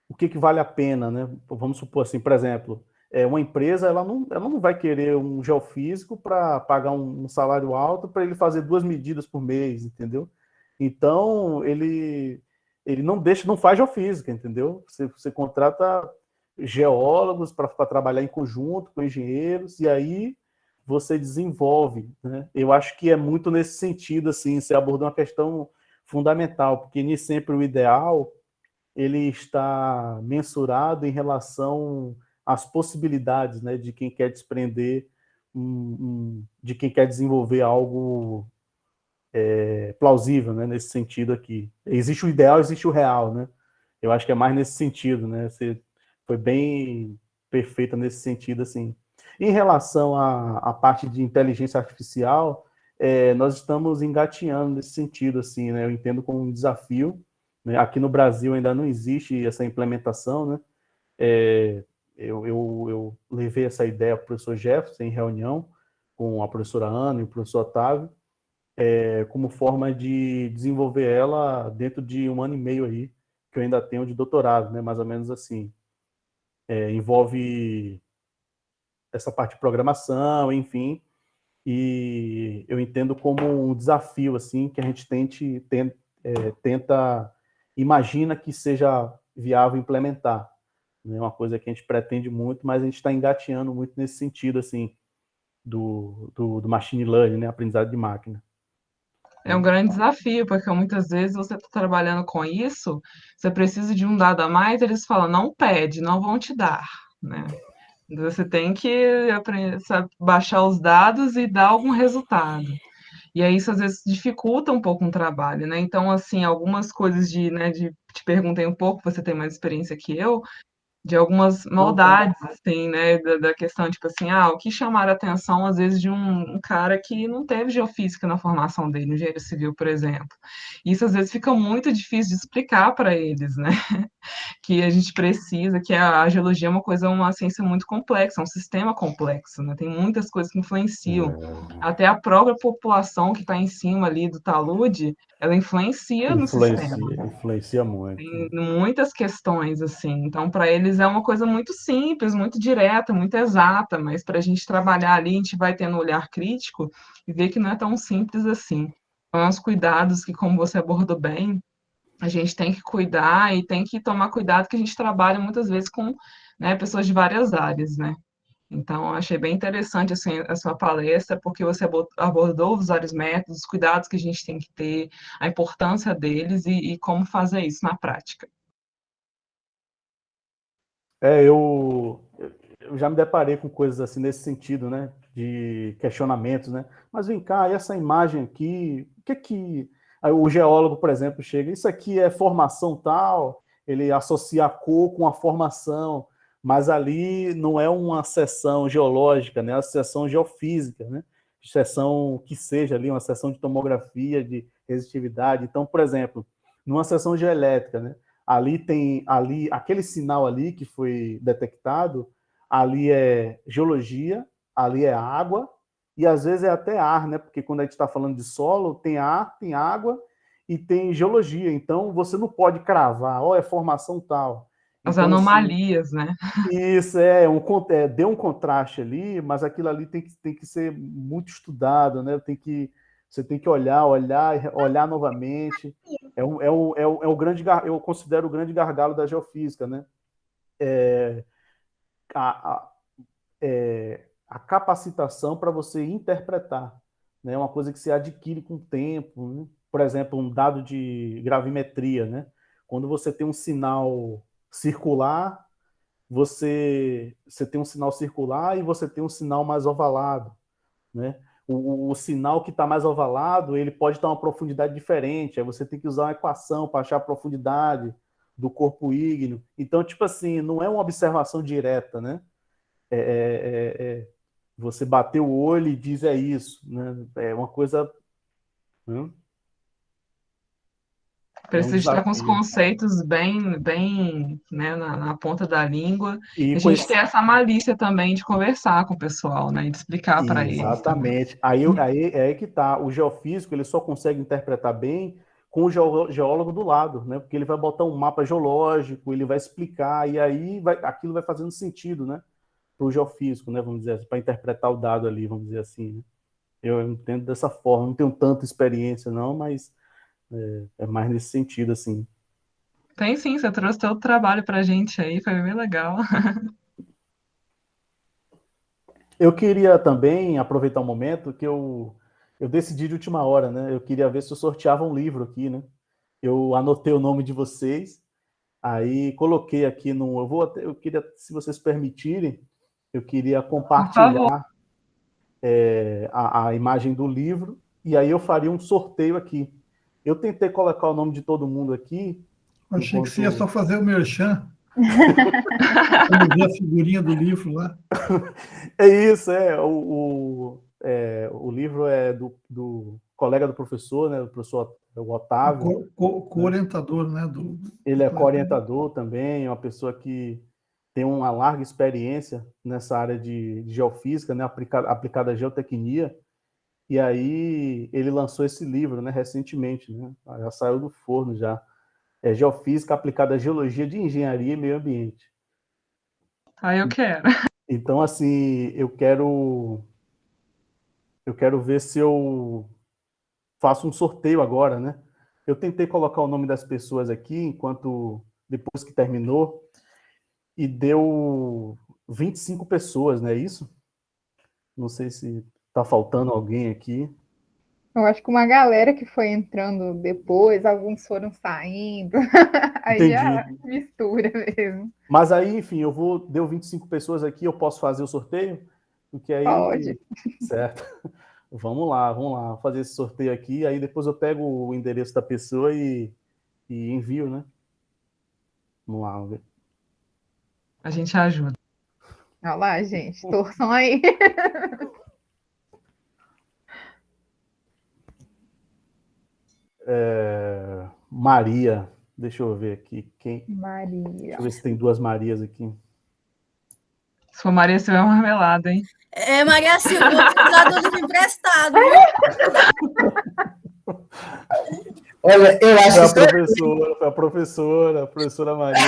o que vale a pena, né? Vamos supor assim, por exemplo, uma empresa ela não vai querer um geofísico para pagar um salário alto para ele fazer 2 medidas por mês, entendeu? Então ele não faz geofísica, entendeu? Você contrata geólogos para trabalhar em conjunto com engenheiros e aí você desenvolve, né? Eu acho que é muito nesse sentido, assim, você abordou uma questão fundamental, porque nem sempre o ideal ele está mensurado em relação às possibilidades, né, de quem quer desprender, de quem quer desenvolver algo plausível, né, nesse sentido aqui. Existe o ideal, existe o real, né? Eu acho que é mais nesse sentido, né? Você foi bem perfeita nesse sentido, assim. Em relação à parte de inteligência artificial, nós estamos engatinhando nesse sentido, assim, né? Eu entendo como um desafio, né? Aqui no Brasil ainda não existe essa implementação, né? Eu levei essa ideia para o professor Jefferson em reunião com a professora Ana e o professor Otávio, como forma de desenvolver ela dentro de 1 ano e meio aí, que eu ainda tenho de doutorado, né? Mais ou menos assim. Envolve essa parte de programação, enfim, e eu entendo como um desafio, assim, que a gente tenta, imagina que seja viável implementar. É uma coisa que a gente pretende muito, mas a gente está engateando muito nesse sentido, assim, do machine learning, né? Aprendizado de máquina. É um grande desafio, porque muitas vezes você está trabalhando com isso, você precisa de um dado a mais, eles falam, não pede, não vão te dar, né? Você tem que aprender, sabe, baixar os dados e dar algum resultado. E aí isso às vezes dificulta um pouco um trabalho, né? Então, assim, algumas coisas te perguntei um pouco, você tem mais experiência que eu, de algumas Não, tá. maldades, assim, né, da questão, tipo assim, o que chamar a atenção, às vezes, de um cara que não teve geofísica na formação dele, no engenheiro civil, por exemplo. Isso, às vezes, fica muito difícil de explicar para eles, né, que a gente precisa, que a geologia é uma ciência muito complexa, é um sistema complexo, né, tem muitas coisas que influenciam. Até a própria população que está em cima ali do talude, ela influencia no sistema. Influencia muito. Tem muitas questões, assim. Então, para eles é uma coisa muito simples, muito direta, muito exata, mas para a gente trabalhar ali, a gente vai tendo um olhar crítico e ver que não é tão simples assim. Então, os cuidados que, como você abordou bem, a gente tem que cuidar e tem que tomar cuidado que a gente trabalha muitas vezes com, né, pessoas de várias áreas, né? Então, eu achei bem interessante assim, a sua palestra, porque você abordou os vários métodos, os cuidados que a gente tem que ter, a importância deles e como fazer isso na prática. Eu já me deparei com coisas assim nesse sentido, né? De questionamentos, né? Mas vem cá, e essa imagem aqui, o que que... Aí o geólogo, por exemplo, chega, isso aqui é formação tal, ele associa a cor com a formação, mas ali não é uma seção geológica, né? É uma seção geofísica, né? Seção que seja ali, uma seção de tomografia, de resistividade. Então, por exemplo, numa seção geoelétrica, né? Ali aquele sinal ali que foi detectado, ali é geologia, ali é água e às vezes é até ar, né? Porque quando a gente está falando de solo, tem ar, tem água e tem geologia. Então você não pode cravar, é formação tal. As Então assim, anomalias, né? isso deu um contraste ali, mas aquilo ali tem que ser muito estudado, né? Você tem que olhar novamente. É o grande, eu considero o grande gargalo da geofísica, né? A, a, a capacitação para você interpretar, né? É uma coisa que você adquire com o tempo, né? Por exemplo, um dado de gravimetria, né? Quando você tem um sinal circular, você tem um sinal circular e você tem um sinal mais ovalado, né? O sinal que está mais ovalado, ele pode ter uma profundidade diferente, aí você tem que usar uma equação para achar a profundidade do corpo ígneo. Então, tipo assim, não é uma observação direta, né? Você bater o olho e diz é isso, né? É uma coisa... Né? Precisa estar com os desafio. conceitos bem, né, na ponta da língua. E E a gente ter essa malícia também de conversar com o pessoal, né, e de explicar para eles também. exatamente. Aí é aí que tá. O geofísico ele só consegue interpretar bem com o geólogo do lado, né? Porque ele vai botar um mapa geológico, ele vai explicar, e aí aquilo vai fazendo sentido, né? Para o geofísico, né? Vamos dizer assim, para interpretar o dado ali, vamos dizer assim. Né? Eu entendo dessa forma, não tenho tanta experiência, não, mas é mais nesse sentido, assim. Tem sim, você trouxe teu trabalho pra gente aí, foi bem legal. Eu queria também aproveitar um momento que eu decidi de última hora, né? Eu queria ver se eu sorteava um livro aqui, né? Eu anotei o nome de vocês, aí coloquei aqui no. Eu queria, se vocês permitirem, eu queria Por favor. compartilhar a imagem do livro, e aí eu faria um sorteio aqui. Eu tentei colocar o nome de todo mundo aqui. Achei que Enquanto... você ia só fazer o merchan. Vamos ver a figurinha do livro lá. É isso, o livro é do colega do professor, né, do professor Otávio. Co-orientador, né? Ele é co-orientador também, é uma pessoa que tem uma larga experiência nessa área de geofísica, né, aplicada à geotecnia, e aí ele lançou esse livro, né, recentemente, né, já saiu do forno já. É Geofísica aplicada à Geologia de Engenharia e Meio Ambiente. Ah, eu quero. Então, assim, eu quero ver se eu faço um sorteio agora, né? Eu tentei colocar o nome das pessoas aqui, depois que terminou, e deu 25 pessoas, não é isso? Não sei se está faltando alguém aqui. Eu acho que uma galera que foi entrando depois, alguns foram saindo, aí já Entendi. mistura mesmo. Mas aí, enfim, deu 25 pessoas aqui, eu posso fazer o sorteio? Porque aí, Pode. certo. Vamos lá, fazer esse sorteio aqui, aí depois eu pego o endereço da pessoa e envio, né? Vamos lá, vamos ver. A gente ajuda. Olha lá, gente, torçam aí. Maria, deixa eu ver aqui. Maria. Deixa eu ver se tem duas Marias aqui. Se for Maria Silva, é uma marmelada, hein? Maria Silva, vou precisar do livro emprestado, viu? Olha, eu acho que Foi a professora Maria.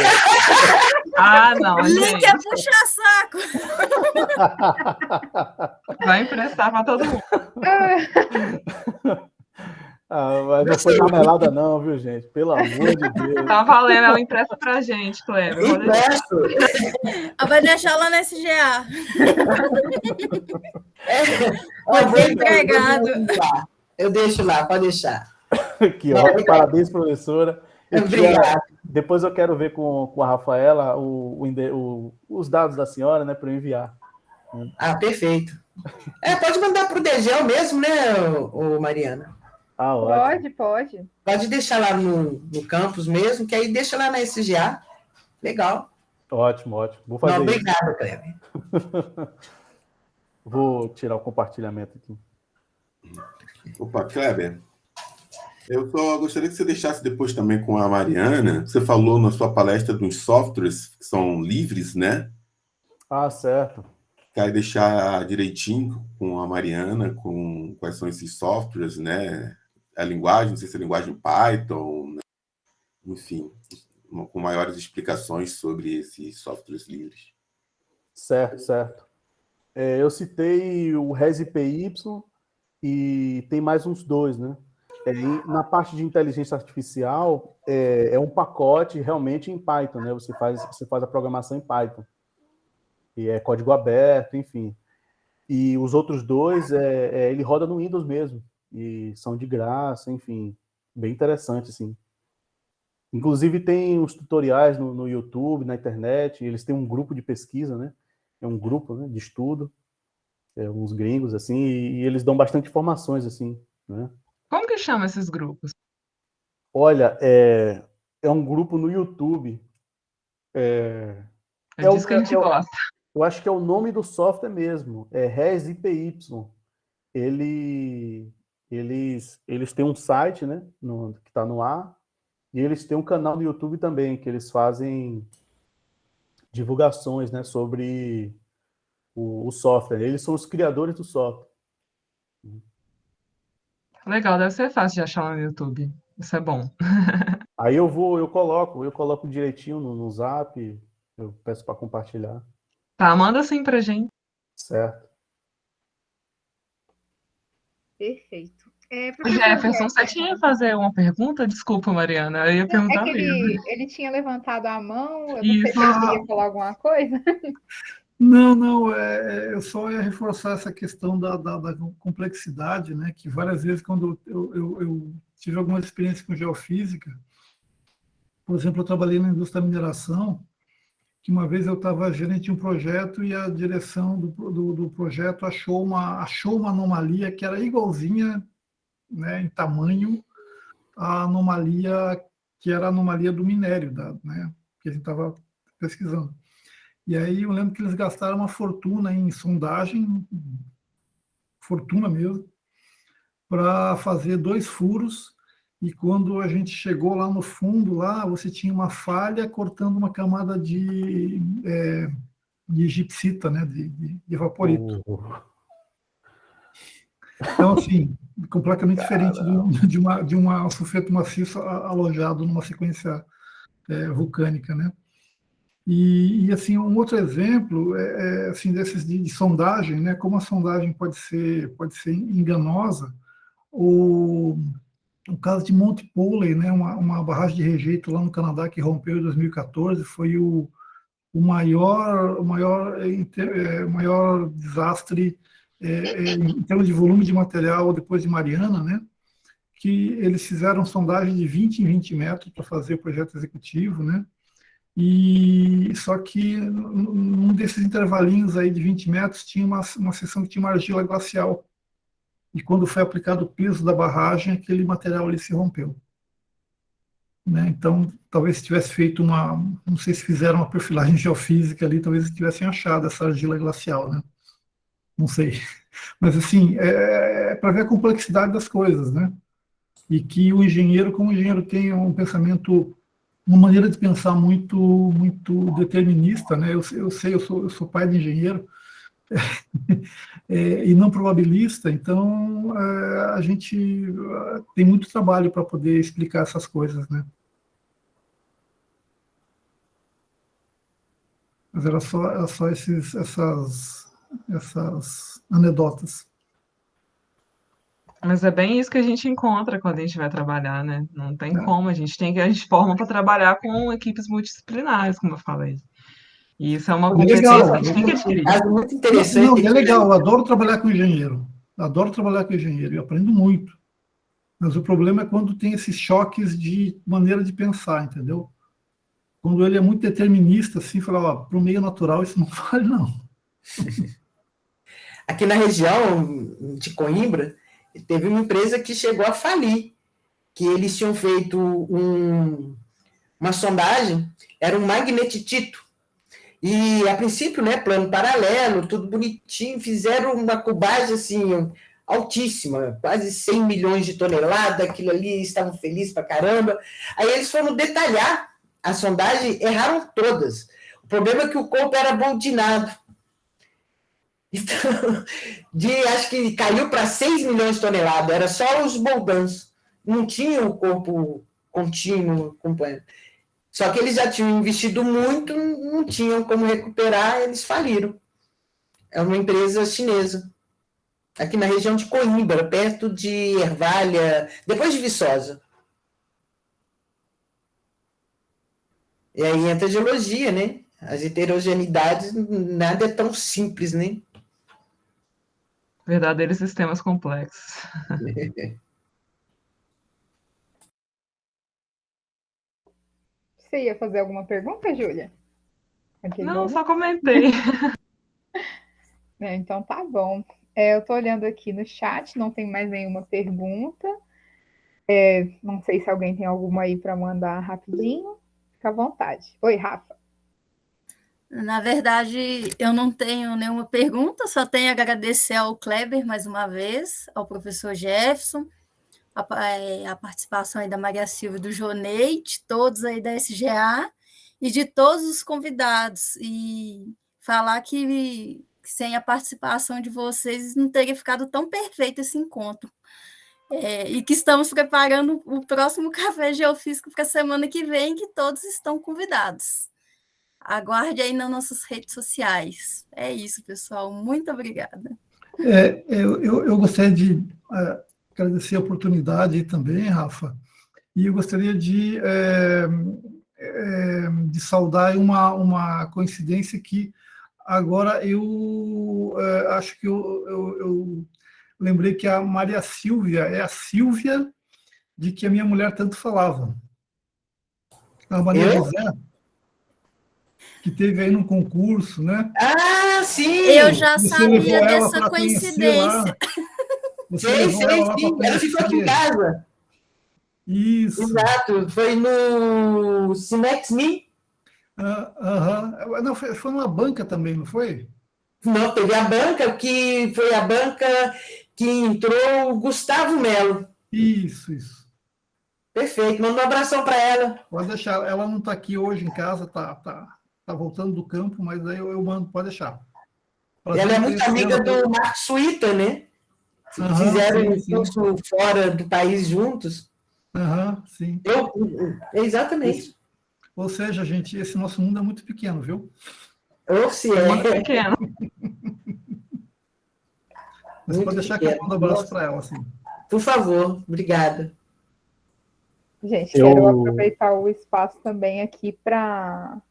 Ah, não, Link gente. é puxa-saco. Vai emprestar para todo mundo. Mas não foi marmelada não, viu, gente? Pelo amor de Deus. Tá valendo, ela empresta pra gente, Cleber. Vai deixar lá na SGA. Pode ser empregado. Eu deixo lá, pode deixar. Que ótimo, parabéns, professora. Obrigado. Depois eu quero ver com a Rafaela os dados da senhora, né, para eu enviar. Ah, perfeito. Pode mandar para o Degel mesmo, né, Mariana? Ah, ótimo. Pode. Pode deixar lá no campus mesmo, que aí deixa lá na SGA. Legal. Ótimo. Vou fazer isso. Obrigado, Kleber. Vou tirar o compartilhamento aqui. Opa, Kleber, eu só gostaria que você deixasse depois também com a Mariana. Você falou na sua palestra dos softwares que são livres, né? Ah, certo. Quero deixar direitinho com a Mariana, com quais são esses softwares, né? A linguagem, não sei se é a linguagem Python, né? Enfim, com maiores explicações sobre esses softwares livres. Certo. Eu citei o ResIPY e tem mais uns dois, né? Na parte de inteligência artificial, é um pacote realmente em Python, né? Você faz a programação em Python. E é código aberto, enfim. E os outros dois, ele roda no Windows mesmo. E são de graça, enfim. Bem interessante, assim. Inclusive, tem os tutoriais no YouTube, na internet. Eles têm um grupo de pesquisa, né? É um grupo, né, de estudo. Uns gringos, assim. E eles dão bastante informações, assim, né? Como que chama esses grupos? Olha, é um grupo no YouTube. É disso que a gente gosta. Eu acho que é o nome do software mesmo. É ResIPY. Eles têm um site, né, que está no ar, E eles têm um canal no YouTube também, que eles fazem divulgações, né, sobre o software. Eles são os criadores do software. Legal, deve ser fácil de achar lá no YouTube. Isso é bom. Aí eu coloco direitinho no Zap, eu peço para compartilhar. Tá, manda sim pra gente. Certo. Perfeito. Professor Jefferson, você Jefferson, tinha que fazer uma pergunta? Desculpa, Mariana, eu ia é perguntar que mesmo. ele tinha levantado a mão, eu não sei Isso. se ele queria falar alguma coisa. Não, eu só ia reforçar essa questão da complexidade, né? Que várias vezes, quando eu tive alguma experiência com geofísica, por exemplo, eu trabalhei na indústria da mineração, que uma vez eu estava gerente de um projeto e a direção do projeto achou uma anomalia que era igualzinha, né, em tamanho à anomalia que era a anomalia do minério, né, que a gente estava pesquisando. E aí eu lembro que eles gastaram uma fortuna em sondagem, fortuna mesmo, para fazer 2 furos, e quando a gente chegou lá no fundo, lá você tinha uma falha cortando uma camada de gipsita, né, de vaporito. Então, assim, completamente diferente de uma sulfeto maciço alojado numa sequência vulcânica, né? E assim, um outro exemplo assim, desses de sondagem, né? Como a sondagem pode ser enganosa. O caso de Mount Polley, né? Uma barragem de rejeito lá no Canadá que rompeu em 2014, foi o maior desastre em termos de volume de material depois de Mariana, né? Que eles fizeram sondagem de 20 em 20 metros para fazer o projeto executivo, né? E só que num desses intervalinhos aí de 20 metros tinha uma seção que tinha uma argila glacial. E quando foi aplicado o peso da barragem, aquele material ali se rompeu. Né? Então, talvez se tivesse feito não sei se fizeram uma perfilagem geofísica ali, talvez tivessem achado essa argila glacial, né? Não sei. Mas, assim, para ver a complexidade das coisas, né? E que o engenheiro, como o engenheiro tem um pensamento, uma maneira de pensar muito determinista, né? Eu sou pai de engenheiro, e não probabilista, então a gente tem muito trabalho para poder explicar essas coisas, né? Mas era só essas anedotas. Mas é bem isso que a gente encontra quando a gente vai trabalhar, né? Não tem Né? como, a gente forma para trabalhar com equipes multidisciplinares, como eu falei. E isso é uma É competência legal. que a gente tem que adquirir. Muito Não, interessante. é legal, eu adoro trabalhar com engenheiro. Adoro trabalhar com engenheiro, eu aprendo muito. Mas o problema é quando tem esses choques de maneira de pensar, entendeu? Quando ele é muito determinista, assim, fala, ó, para o meio natural isso não vale, não. Aqui na região de Coimbra, teve uma empresa que chegou a falir, que eles tinham feito uma sondagem, era um magnetitito, e a princípio, né, plano paralelo, tudo bonitinho, fizeram uma cubagem assim, altíssima, quase 100 milhões de toneladas, aquilo ali, estavam felizes pra caramba. Aí eles foram detalhar a sondagem, erraram todas. O problema é que o corpo era boldinado. Então, acho que caiu para 6 milhões de toneladas, era só os moldãs, não tinha o corpo contínuo, completo. Só que eles já tinham investido muito, não tinham como recuperar, eles faliram. É uma empresa chinesa, aqui na região de Coimbra, perto de Ervalha, depois de Viçosa. E aí entra a geologia, né? As heterogeneidades, nada é tão simples, né? Verdadeiros sistemas complexos. Você ia fazer alguma pergunta, Júlia? Não, só comentei. Então tá bom. Eu estou olhando aqui no chat, não tem mais nenhuma pergunta. Não sei se alguém tem alguma aí para mandar rapidinho. Fica à vontade. Oi, Rafa. Na verdade, eu não tenho nenhuma pergunta, só tenho a agradecer ao Kleber mais uma vez, ao professor Jefferson, a participação aí da Maria Silvia e do Jonei, de todos aí da SGA e de todos os convidados. E falar que sem a participação de vocês não teria ficado tão perfeito esse encontro. E que estamos preparando o próximo Café Geofísico para a semana que vem, que todos estão convidados. Aguarde aí nas nossas redes sociais. É isso, pessoal. Muito obrigada. Eu gostaria de agradecer a oportunidade também, Rafa, e eu gostaria de saudar uma coincidência que agora eu acho que eu lembrei que a Maria Silvia é a Silvia de que a minha mulher tanto falava. A Maria José, que teve aí num concurso, né? Ah, sim! Eu já sabia dessa coincidência. Sim. Ela ficou aqui em casa. Isso. Exato. Foi no Cinex Me. Não, foi numa banca também, não foi? Não, teve a banca, que foi a banca que entrou o Gustavo Melo. Isso. Perfeito. Manda um abração para ela. Pode deixar. Ela não está aqui hoje em casa, tá voltando do campo, mas aí eu mando, pode deixar. Ela é muito amiga do Marcos Suíta, né? Fizeram um curso fora do país juntos. Sim. Exatamente. Isso. Ou seja, gente, esse nosso mundo é muito pequeno, viu? Se é muito pequeno. Mas pode deixar que eu mando um abraço para ela, assim. Por favor, obrigada. Gente, quero aproveitar o espaço também aqui para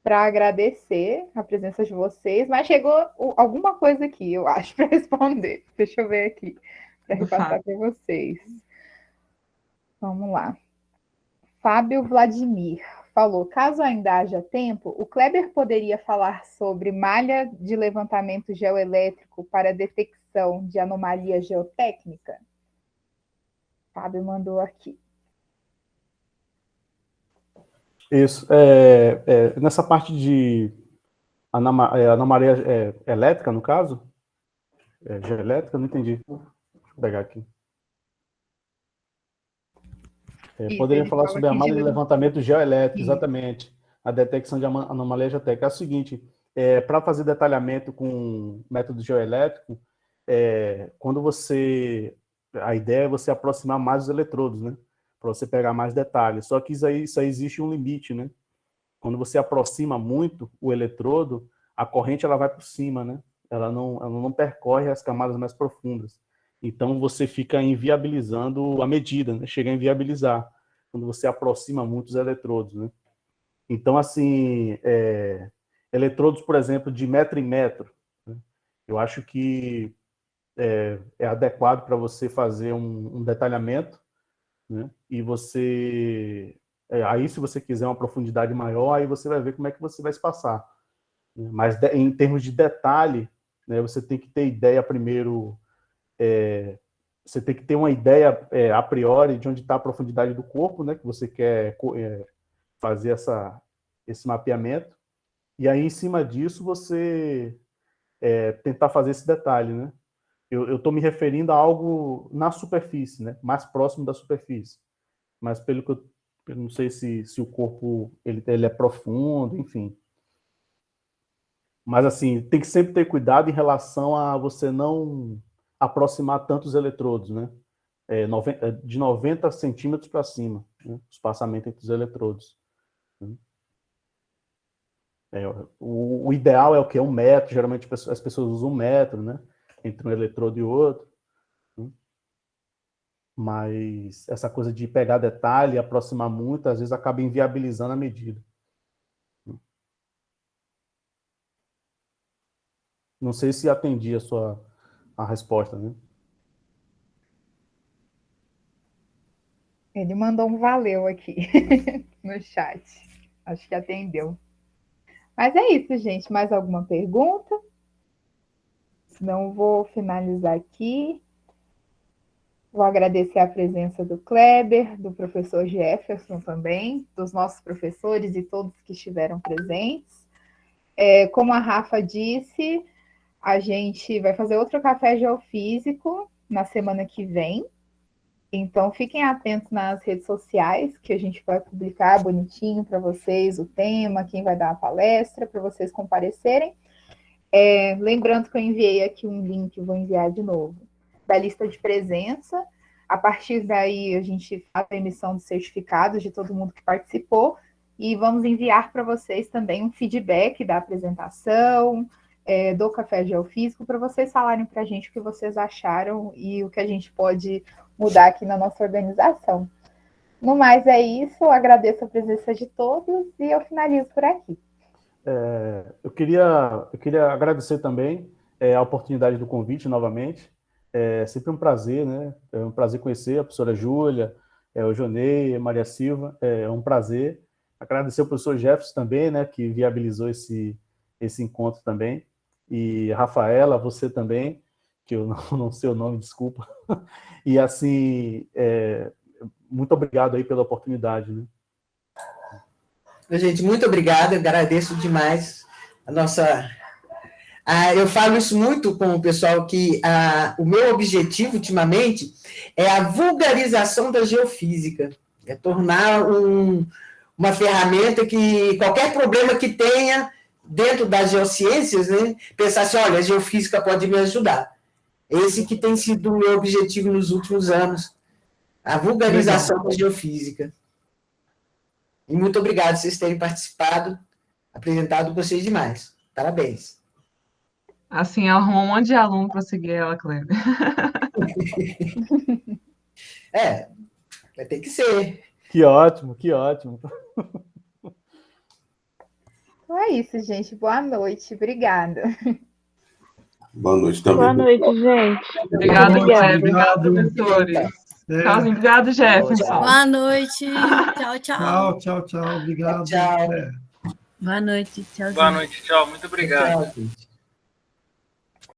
agradecer a presença de vocês, mas chegou alguma coisa aqui, eu acho, para responder. Deixa eu ver aqui, para repassar para vocês. Vamos lá. Fábio Vladimir falou, caso ainda haja tempo, o Kleber poderia falar sobre malha de levantamento geoelétrico para detecção de anomalia geotécnica? Fábio mandou aqui. Isso. Nessa parte de anomalia elétrica, no caso? Geoelétrica? Não entendi. Deixa eu pegar aqui. Poderia falar sobre a malha de levantamento geoelétrico, exatamente. A detecção de anomalia geotécnica. É o seguinte, para fazer detalhamento com método geoelétrico, a ideia é você aproximar mais os eletrodos, né? Para você pegar mais detalhes. Só que isso aí existe um limite, né? Quando você aproxima muito o eletrodo, a corrente ela vai por cima, né? Ela não percorre as camadas mais profundas. Então, você fica inviabilizando a medida, né? Chega a inviabilizar quando você aproxima muito os eletrodos, né? Então, assim, eletrodos, por exemplo, de metro em metro, né? Eu acho que é adequado para você fazer um detalhamento, né? E você... aí, se você quiser uma profundidade maior, aí você vai ver como é que você vai se passar. Né? Mas, em termos de detalhe, né, você tem que ter ideia primeiro... você tem que ter uma ideia a priori de onde está a profundidade do corpo, né, que você quer fazer esse mapeamento, e aí, em cima disso, você tentar fazer esse detalhe, né? Eu estou me referindo a algo na superfície, né, mais próximo da superfície, mas pelo que eu não sei se o corpo ele é profundo, enfim. Mas, assim, tem que sempre ter cuidado em relação a você não aproximar tantos eletrodos, né? De 90 centímetros para cima, né? O espaçamento entre os eletrodos. O ideal é o quê? 1 metro, geralmente as pessoas usam 1 metro, né? Entre um eletrodo e outro. Mas essa coisa de pegar detalhe e aproximar muito, às vezes acaba inviabilizando a medida. Não sei se atendi a resposta, né? Ele mandou um valeu aqui no chat. Acho que atendeu. Mas é isso, gente. Mais alguma pergunta? Senão vou finalizar aqui. Vou agradecer a presença do Kleber, do professor Jefferson também, dos nossos professores e todos que estiveram presentes. Como a Rafa disse, a gente vai fazer outro café geofísico na semana que vem. Então, fiquem atentos nas redes sociais, que a gente vai publicar bonitinho para vocês o tema, quem vai dar a palestra, para vocês comparecerem. Lembrando que eu enviei aqui um link, vou enviar de novo, da lista de presença. A partir daí, a gente faz a emissão dos certificados de todo mundo que participou e vamos enviar para vocês também um feedback da apresentação, do Café Geofísico, para vocês falarem para a gente o que vocês acharam e o que a gente pode mudar aqui na nossa organização. No mais, é isso. Eu agradeço a presença de todos e eu finalizo por aqui. Eu queria agradecer também a oportunidade do convite novamente. É sempre um prazer, né? É um prazer conhecer a professora Júlia, o Jonei, a Maria Silva. É um prazer. Agradecer ao professor Jefferson também, né? Que viabilizou esse encontro também. E a Rafaela, você também, que eu não sei o nome, desculpa. E assim, muito obrigado aí pela oportunidade, né? Gente, muito obrigado, eu agradeço demais a nossa... eu falo isso muito com o pessoal, que o meu objetivo, ultimamente, é a vulgarização da geofísica, é tornar uma ferramenta que qualquer problema que tenha dentro das geociências, né, pensar assim, olha, a geofísica pode me ajudar. Esse que tem sido o meu objetivo nos últimos anos, a vulgarização da geofísica. E muito obrigado por vocês terem participado, apresentado vocês demais. Parabéns. Assim, ela arrumou um monte de aluno para seguir ela, Kleber. Vai ter que ser. Que ótimo, que ótimo. Então é isso, gente. Boa noite. Obrigada. Boa noite também. Boa noite, gente. Obrigada, Kleber. Obrigado. Obrigada, professores. Tchauzinho. Obrigado, Jefferson. Boa noite. Tchau, tchau. Tchau. Obrigado. Tchau. Boa noite. Tchau. Boa noite, tchau. Muito obrigado. Tchau, gente.